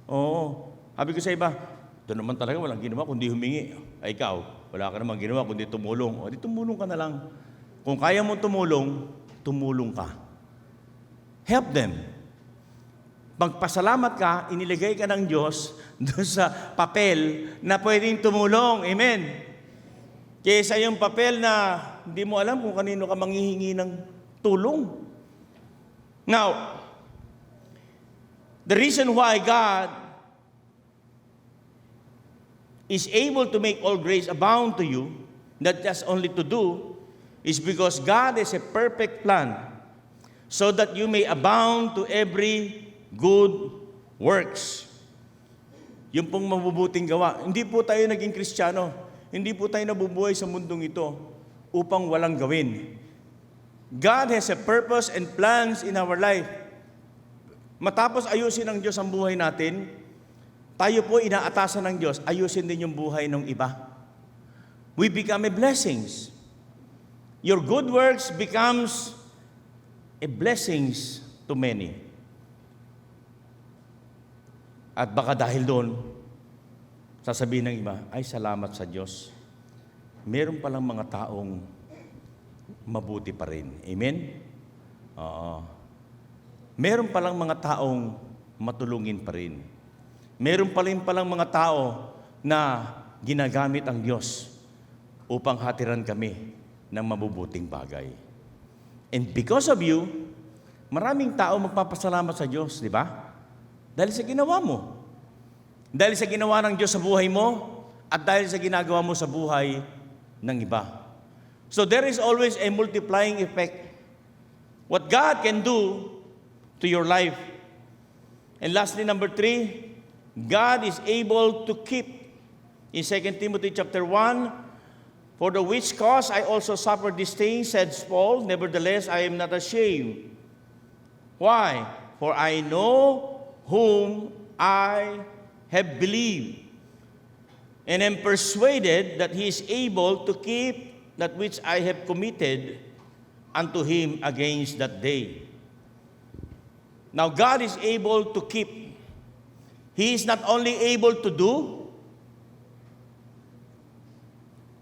Oo. Sabi ko sa iba, ito naman talaga walang ginawa kundi humingi. Ay ikaw, wala ka naman ginawa kundi tumulong. O di tumulong ka na lang. Kung kaya mo tumulong, tumulong ka. Help them. Magpasalamat ka, iniligay ka ng Diyos doon sa papel na pwedeng tumulong. Amen. Kaysa yung papel na hindi mo alam kung kanino ka manghihingi ng tulong. Now, the reason why God is able to make all grace abound to you, not just only to do, is because God has a perfect plan so that you may abound to every good works. Yung pong mabubuting gawa. Hindi po tayo naging Kristiyano. Hindi po tayo nabubuhay sa mundong ito upang walang gawin. God has a purpose and plans in our life. Matapos ayusin ng Diyos ang buhay natin, tayo po inaatasan ng Diyos, ayusin din yung buhay ng iba. We become a blessings. Your good works becomes a blessings to many. At baka dahil doon, sasabihin ng iba, ay salamat sa Diyos. Meron palang mga taong mabuti pa rin. Amen? Oo. Meron palang mga taong matulungin pa rin. Meron palang mga tao na ginagamit ang Diyos upang hatiran kami ng mabubuting bagay. And because of you, maraming tao magpapasalamat sa Diyos, di ba? Dahil sa ginawa mo. Dahil sa ginawa ng Diyos sa buhay mo, at dahil sa ginagawa mo sa buhay ng iba. So there is always a multiplying effect. What God can do to your life. And lastly, number 3, God is able to keep. In 2 Timothy chapter 1, for the which cause I also suffer these things, said Paul, nevertheless I am not ashamed. Why? For I know whom I have believed, and am persuaded that he is able to keep that which I have committed unto him against that day. Now God is able to keep. He is not only able to do,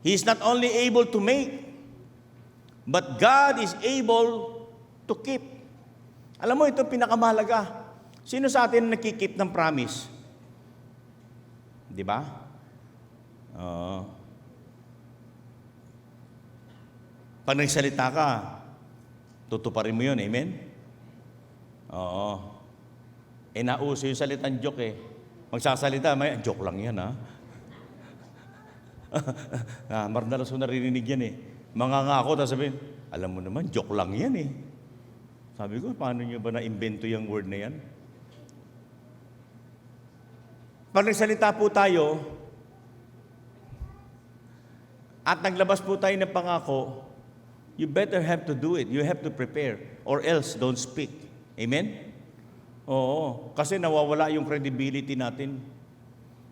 He is not only able to make, but God is able to keep. Alam mo, ito pinakamahalaga. Sino sa atin nakikip ng promise? Di ba? Pag nagsalita ka, tutuparin mo yun, amen? Oo. Nauso yung salitang joke eh. Magsasalita, may joke lang yan ha. Mardalas ko naririnig yan eh. Mangangako, tapos sabihin, alam mo naman, joke lang yan eh. Sabi ko, paano nyo ba na-invento yung word na yan? Pag nagsalita po tayo, at naglabas po tayo ng pangako, you better have to do it. You have to prepare, or else don't speak. Amen? Oo, kasi nawawala yung credibility natin.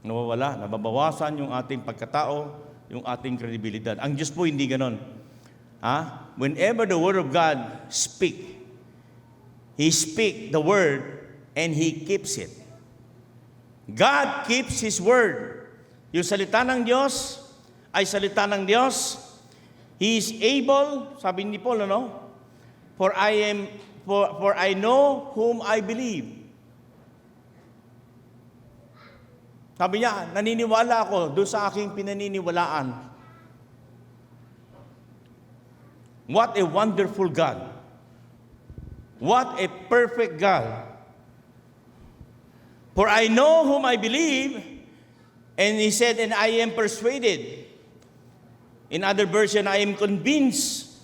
Nawawala, nababawasan yung ating pagkatao, yung ating kredibilidad. Ang Diyos po hindi ganon. Whenever the Word of God speak, He speak the Word and He keeps it. God keeps His Word. Yung salita ng Diyos ay salita ng Diyos. He is able, sabi ni Paul, For I know whom I believe. Sabi niya, naniniwala ako doon sa aking pinaniniwalaan. What a wonderful God. What a perfect God. For I know whom I believe, and he said, and I am persuaded. In other version, I am convinced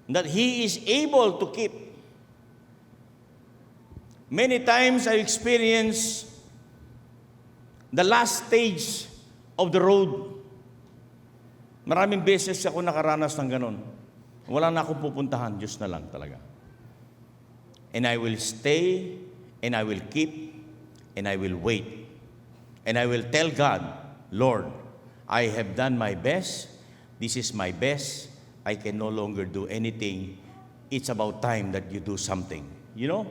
that he is able to keep. Many times I experience the last stage of the road. Maraming beses ako nakaranas ng ganon. Wala na akong pupuntahan, Diyos na lang talaga. And I will stay, and I will keep, and I will wait. And I will tell God, Lord, I have done my best. This is my best. I can no longer do anything. It's about time that you do something. You know?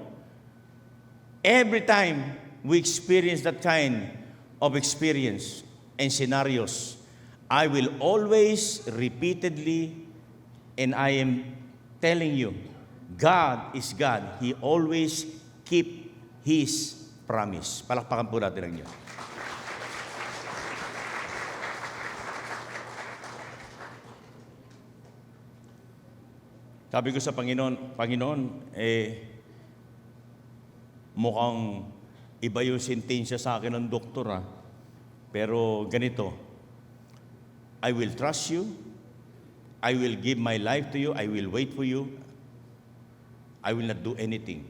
Every time we experience that kind of experience and scenarios, I will always repeatedly, and I am telling you, God is God. He always keep His promise. Palakpakan po natin ang Diyos. Sabi ko sa Panginoon, mukhang iba yung sentensya sa akin ng doktor Pero ganito, I will trust you, I will give my life to you, I will wait for you, I will not do anything.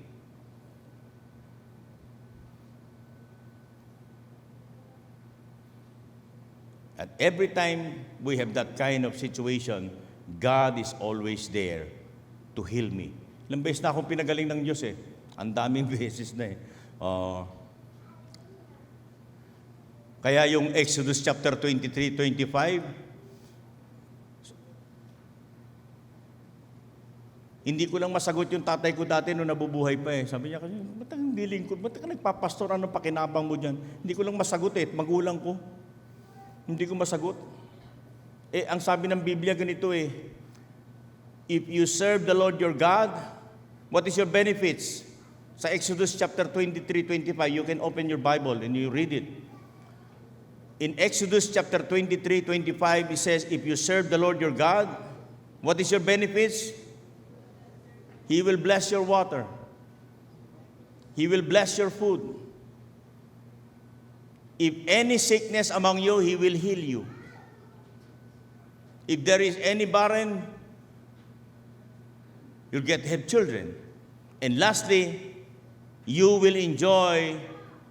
At every time we have that kind of situation, God is always there to heal me. Ilang beses na akong pinagaling ng Diyos Ang daming beses na eh. Kaya yung Exodus chapter 23, 25, hindi ko lang masagot yung tatay ko dati nung nabubuhay pa eh. Sabi niya kasi, ba't ang biling ko? Ba't ka nagpapastor? Ano pakinabang mo dyan? Hindi ko lang masagot eh. Magulang ko. Hindi ko masagot. Eh, ang sabi ng Biblia ganito eh, if you serve the Lord your God, what is your benefits? Sa Exodus chapter 23, 25, you can open your Bible and you read it. In Exodus chapter 23, 25, it says, if you serve the Lord your God, what is your benefits? He will bless your water. He will bless your food. If any sickness among you, He will heal you. If there is any barren, you'll have children. And lastly, you will enjoy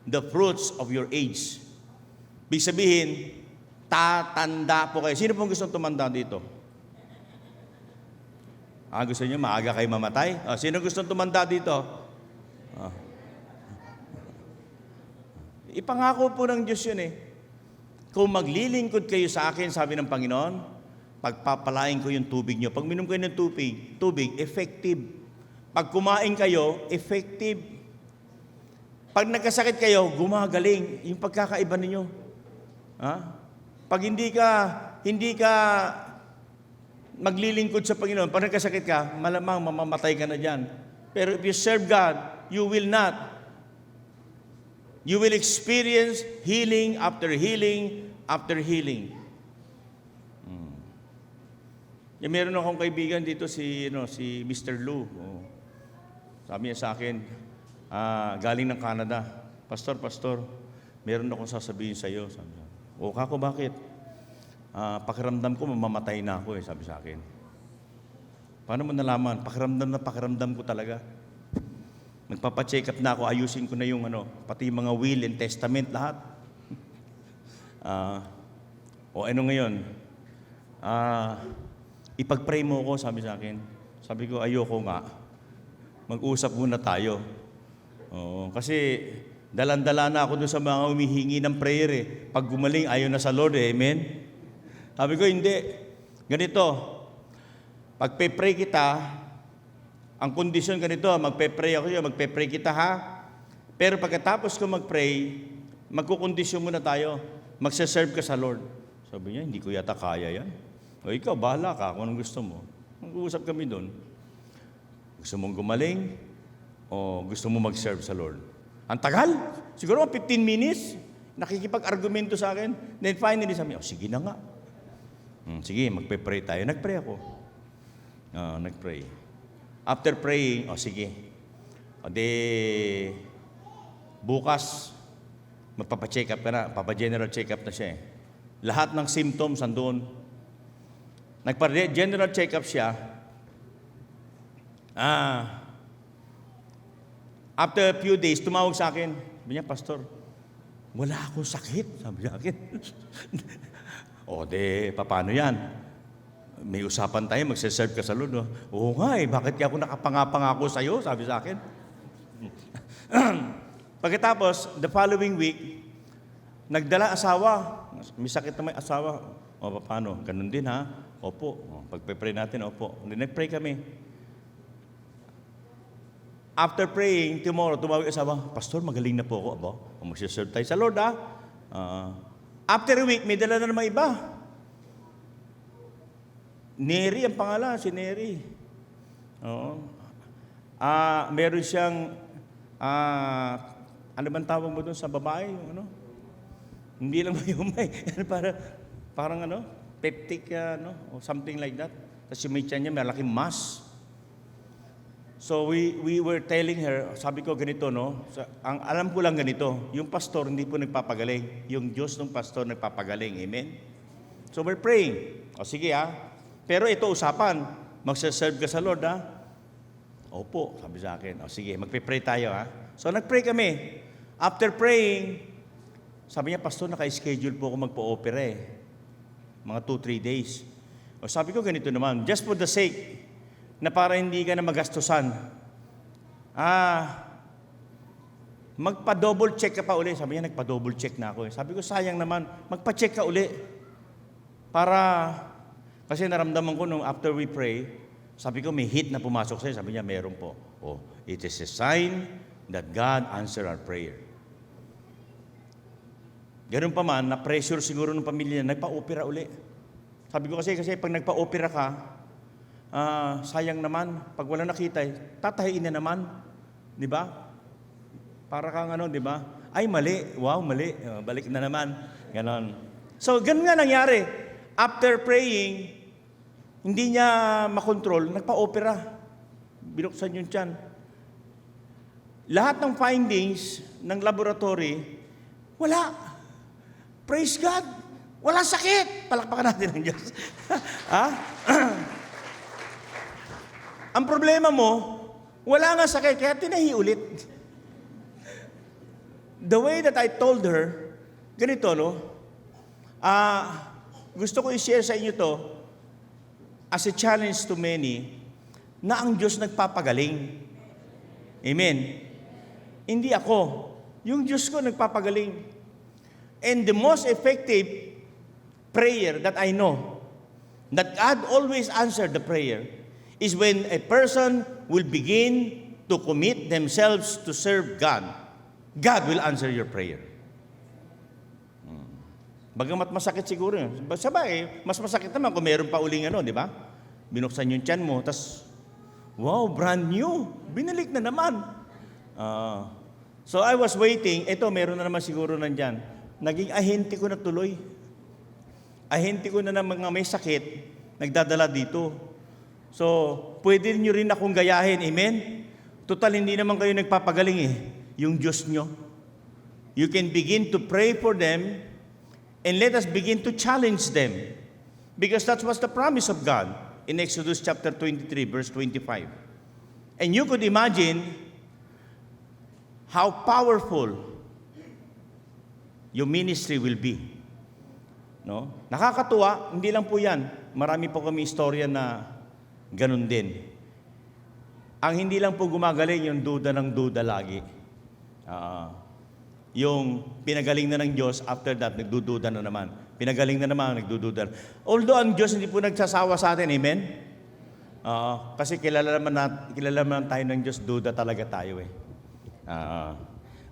the fruits of your age. Ibig sabihin, tatanda po kayo. Sino pong gustong tumanda dito? Gusto niyo maaga kayo mamatay? Sino gustong tumanda dito? Ipangako po ng Diyos yun eh. Kung maglilingkod kayo sa akin, sabi ng Panginoon, pagpapalain ko yung tubig niyo. Pag minom kayo ng tubig, effective. Pag kumain kayo, effective. Pag nagkasakit kayo, gumagaling. Yung pagkakaiba ninyo. Pag hindi ka maglilingkod sa Panginoon, pag nagkasakit ka, malamang mamamatay ka na dyan. Pero if you serve God, you will not. You will experience healing after healing after healing. Meron akong kaibigan dito si Mr. Lou. Sabi niya sa akin, galing ng Canada, Pastor, meron akong sasabihin sa iyo. Sabi niya, kako, bakit? Pakiramdam ko, mamamatay na ako sabi sa akin. Paano mo nalaman? Pakiramdam ko talaga. Magpapacheck up na ako, ayusin ko na yung pati yung mga will and testament, lahat. Ano ngayon? Ipag-pray mo ako, sabi sa akin. Sabi ko, ayoko nga. Mag-usap muna tayo. Kasi dalan-dala na ako doon sa mga humihingi ng prayer eh. Pag gumaling, ayaw na sa Lord eh. Amen? Sabi ko, hindi. Ganito, pag-pray kita, ang kondisyon ganito, magpe-pray ako yun, magpe-pray kita ha. Pero pagkatapos ko mag-pray, magkukondisyon muna tayo. Magsaserve ka sa Lord. Sabi niya, hindi ko yata kaya yan. Ikaw, bahala ka kung anong gusto mo. Mag-uusap kami doon. Gusto mong gumaling o gusto mo mag-serve sa Lord? Ang tagal. Siguro 15 minutes. Nakikipag-argumento sa akin. Then finally sabi, sige na nga. Sige, magpe-pray tayo. Nag-pray ako. Nag-pray. After praying, sige. Bukas, magpapacheck up ka na. Papa-general check-up na siya eh. Lahat ng symptoms andoon. Nagpa-general check-up siya. After a few days, tumawag sa akin. Sabi niya, Pastor, wala akong sakit. Sabi niya akin. Paano yan? May usapan tayo, magsaserve ka sa Lord. Oo nga bakit kaya ako nakapangapangako sa'yo? Sabi sa akin. Pagkatapos, the following week, nagdala asawa. May sakit na may asawa. Paano? Ganun din ha? Opo. Pagpe-pray natin, opo. Nag-pray kami. After praying, tomorrow, tumawag asawa, Pastor, magaling na po ako. Magsaserve tayo sa Lord ha? After a week, may dala na naman iba. Neri ang pangalan, si Neri. Meron siyang, ano bang tawag mo doon sa babae? Hindi lang may parang peptic, or something like that. Tapos yung may tiyan niya, malaking mass. So we were telling her, sabi ko ganito, ang alam ko lang ganito, yung pastor hindi po nagpapagaling. Yung Diyos ng pastor nagpapagaling. Amen? So we're praying. Sige pero ito usapan, magsaserve ka sa Lord Opo, sabi sa akin. Sige, magpe-pray tayo So nag-pray kami. After praying, sabi niya, Pastor, naka-schedule po ako magpo-opera Mga 2-3 days. Sabi ko ganito naman, just for the sake na para hindi ka na magastusan. magpa-double check ka pa uli. Sabi niya, nagpa-double check na ako. Sabi ko, sayang naman, magpa-check ka uli. Kasi naramdaman ko nung after we pray, sabi ko, may hit na pumasok sa'yo. Sabi niya, meron po. Oh, it is a sign that God answered our prayer. Ganun pa man, na-pressure siguro ng pamilya, nagpa-opera uli. Sabi ko kasi pag nagpa-opera ka, sayang naman, pag wala nakita, tatahiin na naman. Di ba? Para kang di ba? Ay, mali. Wow, mali. Balik na naman. Ganon. So, ganun nga nangyari. After praying, hindi niya makontrol, nagpa-opera. Binuksan yung tiyan. Lahat ng findings ng laboratory, wala. Praise God. Wala sakit. Palakpakan natin ang Diyos. Ha? Ang problema mo, wala nga sakit, kaya tinahi ulit. The way that I told her, ganito, gusto ko i-share sa inyo to as a challenge to many na ang Diyos nagpapagaling. Amen. Hindi ako. Yung Diyos ko nagpapagaling. And the most effective prayer that I know, that God always answered the prayer, is when a person will begin to commit themselves to serve God. God will answer your prayer. Bagamat masakit siguro yun. Sabay, mas masakit naman kung meron pa uling di ba? Binuksan yung tiyan mo, tas wow, brand new. Binalik na naman. So I was waiting. Ito, meron na naman siguro nandyan. Naging ahente ko na tuloy. Ahente ko na ng mga may sakit, nagdadala dito. So, pwede nyo rin akong gayahin. Amen? Total, hindi naman kayo nagpapagaling yung Diyos nyo. You can begin to pray for them and let us begin to challenge them. Because that was the promise of God in Exodus chapter 23, verse 25. And you could imagine how powerful your ministry will be. No? Nakakatuwa, hindi lang po yan. Marami po kami istorya na ganun din. Ang hindi lang po gumagaling, yung duda ng duda lagi. Yung pinagaling na ng Diyos, after that, nagdududa na naman. Pinagaling na naman, nagdududa. Although ang Diyos hindi po nagsasawa sa atin, amen? Kasi kilala naman tayo ng Diyos, duda talaga tayo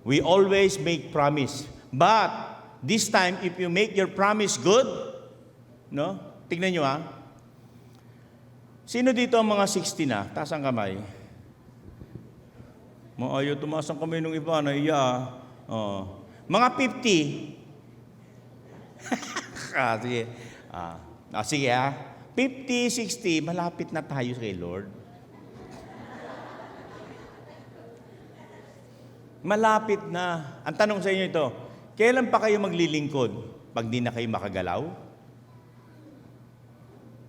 We always make promise. But, this time, if you make your promise good, no? Tignan nyo Sino dito ang mga 60 na? Taas ang kamay. Ayaw, tumaas ang kamay ng iba na iya. Mga 50. Sige. Sige 50, 60, malapit na tayo kay Lord. Malapit na. Ang tanong sa inyo ito, kailan pa kayo maglilingkod? Pag di na kayo makagalaw?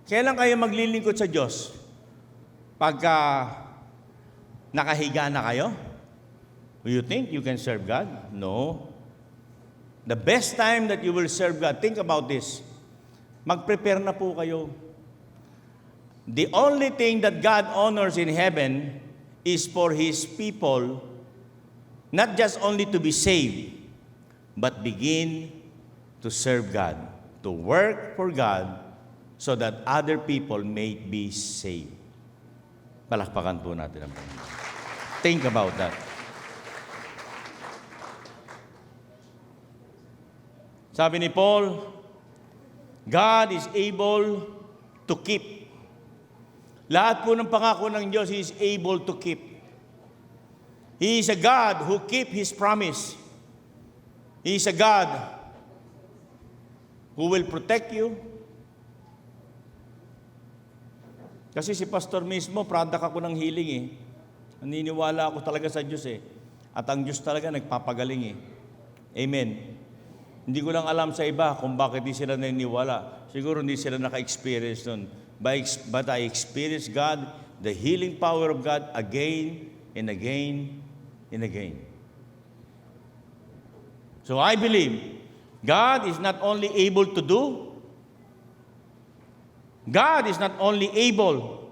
Kailan kayo maglilingkod sa Diyos? Pagka nakahiga na kayo? Do you think you can serve God? No. The best time that you will serve God, think about this. Mag-prepare na po kayo. The only thing that God honors in heaven is for His people, not just only to be saved, but begin to serve God, to work for God, so that other people may be saved. Palakpakan po natin ang Panginoon. Think about that. Sabi ni Paul, God is able to keep. Lahat po ng pangako ng Diyos, He is able to keep. He is a God who keep His promise. He is a God who will protect you. Kasi si pastor mismo, product ako ng healing Naniniwala ako talaga sa Diyos At ang Diyos talaga nagpapagaling Amen. Hindi ko lang alam sa iba kung bakit di sila naniniwala. Siguro hindi sila naka-experience nun. But I experienced God, the healing power of God again and again and again. So I believe God is not only able to do, God is not only able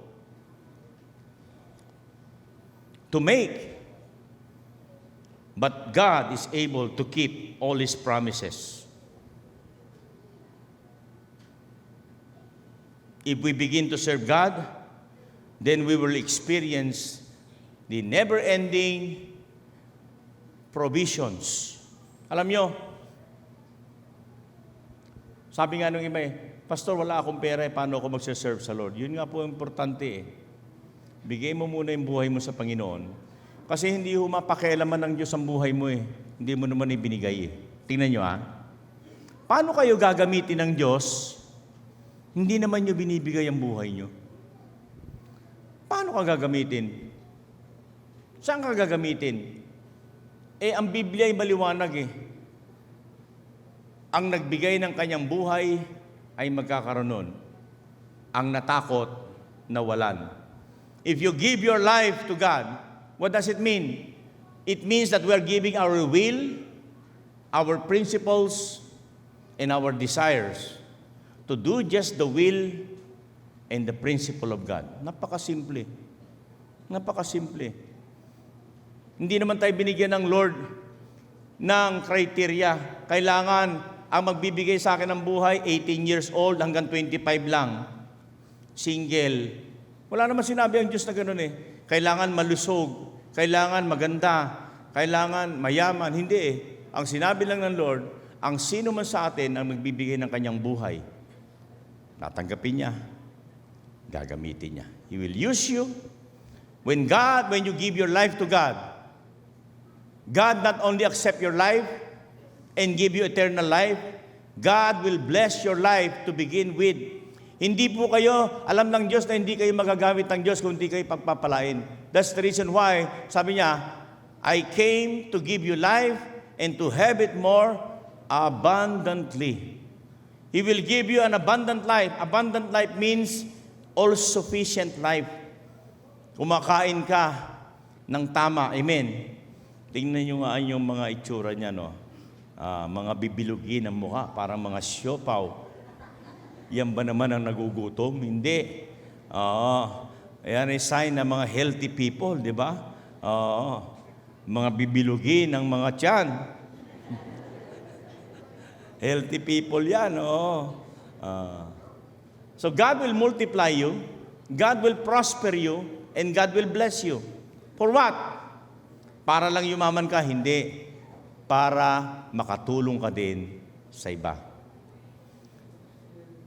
to make, But God is able to keep all His promises. If we begin to serve God, then we will experience the never-ending provisions. Alam nyo, sabi nga nung iba Pastor, wala akong pera, paano ako magsaserve sa Lord? Yun nga po ang importante Bigay mo muna yung buhay mo sa Panginoon. Kasi hindi mapakialaman ng Diyos ang buhay mo Hindi mo naman ibinigay Tingnan nyo Paano kayo gagamitin ng Diyos? Hindi naman nyo binibigay ang buhay nyo. Paano ka gagamitin? Saan ka gagamitin? Ang Biblia ay maliwanag Ang nagbigay ng kanyang buhay ay magkakaroon nun. Ang natakot, nawalan. If you give your life to God, what does it mean? It means that we are giving our will, our principles, and our desires to do just the will and the principle of God. Napakasimple. Napakasimple. Hindi naman tayo binigyan ng Lord ng criteria. Kailangan ang magbibigay sa akin ng buhay, 18 years old hanggang 25 lang. Single. Wala naman sinabi ang Diyos na gano'n Kailangan malusog, kailangan maganda, kailangan mayaman. Hindi Ang sinabi lang ng Lord, ang sino man sa atin ang magbibigay ng kanyang buhay, tatanggapin niya, gagamitin niya. He will use you. When you give your life to God, God not only accept your life and give you eternal life, God will bless your life to begin with. Hindi po kayo, alam ng Diyos na hindi kayo magagamit ng Diyos kung hindi kayo pagpapalain. That's the reason why, sabi niya, I came to give you life and to have it more abundantly. He will give you an abundant life. Abundant life means all-sufficient life. Kumakain ka ng tama. Amen. Tingnan nyo nga yung mga itsura niya, mga bibilugin ng mukha, parang mga siopaw. Yan ba naman ang nagugutom? Hindi. Ayan ay sign ng mga healthy people, di ba? Mga bibilugin ng mga tiyan. Healthy people yan, So God will multiply you, God will prosper you, and God will bless you. For what? Para lang yumaman ka? Hindi. Para makatulong ka din sa iba.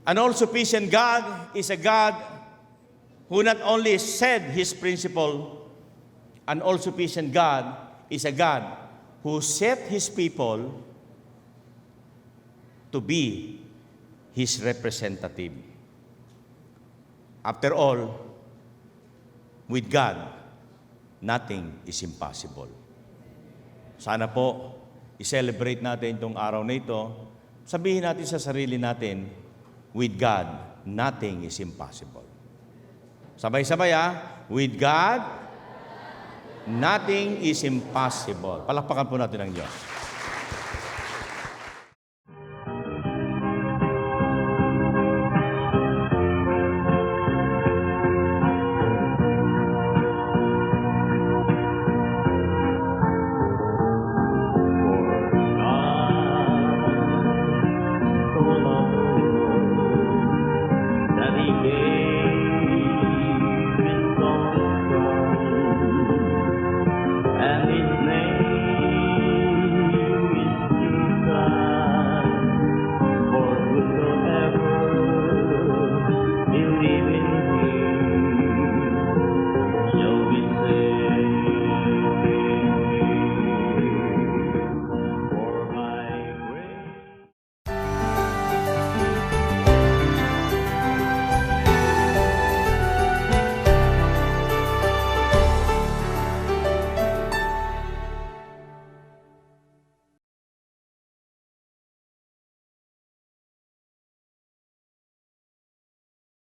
An all-sufficient God is a God who not only said His principle, an all-sufficient God is a God who set His people to be His representative. After all, with God, nothing is impossible. Sana po, i-celebrate natin itong araw na ito. Sabihin natin sa sarili natin, with God, nothing is impossible. Sabay-sabay with God, nothing is impossible. Palakpakan po natin ang Diyos.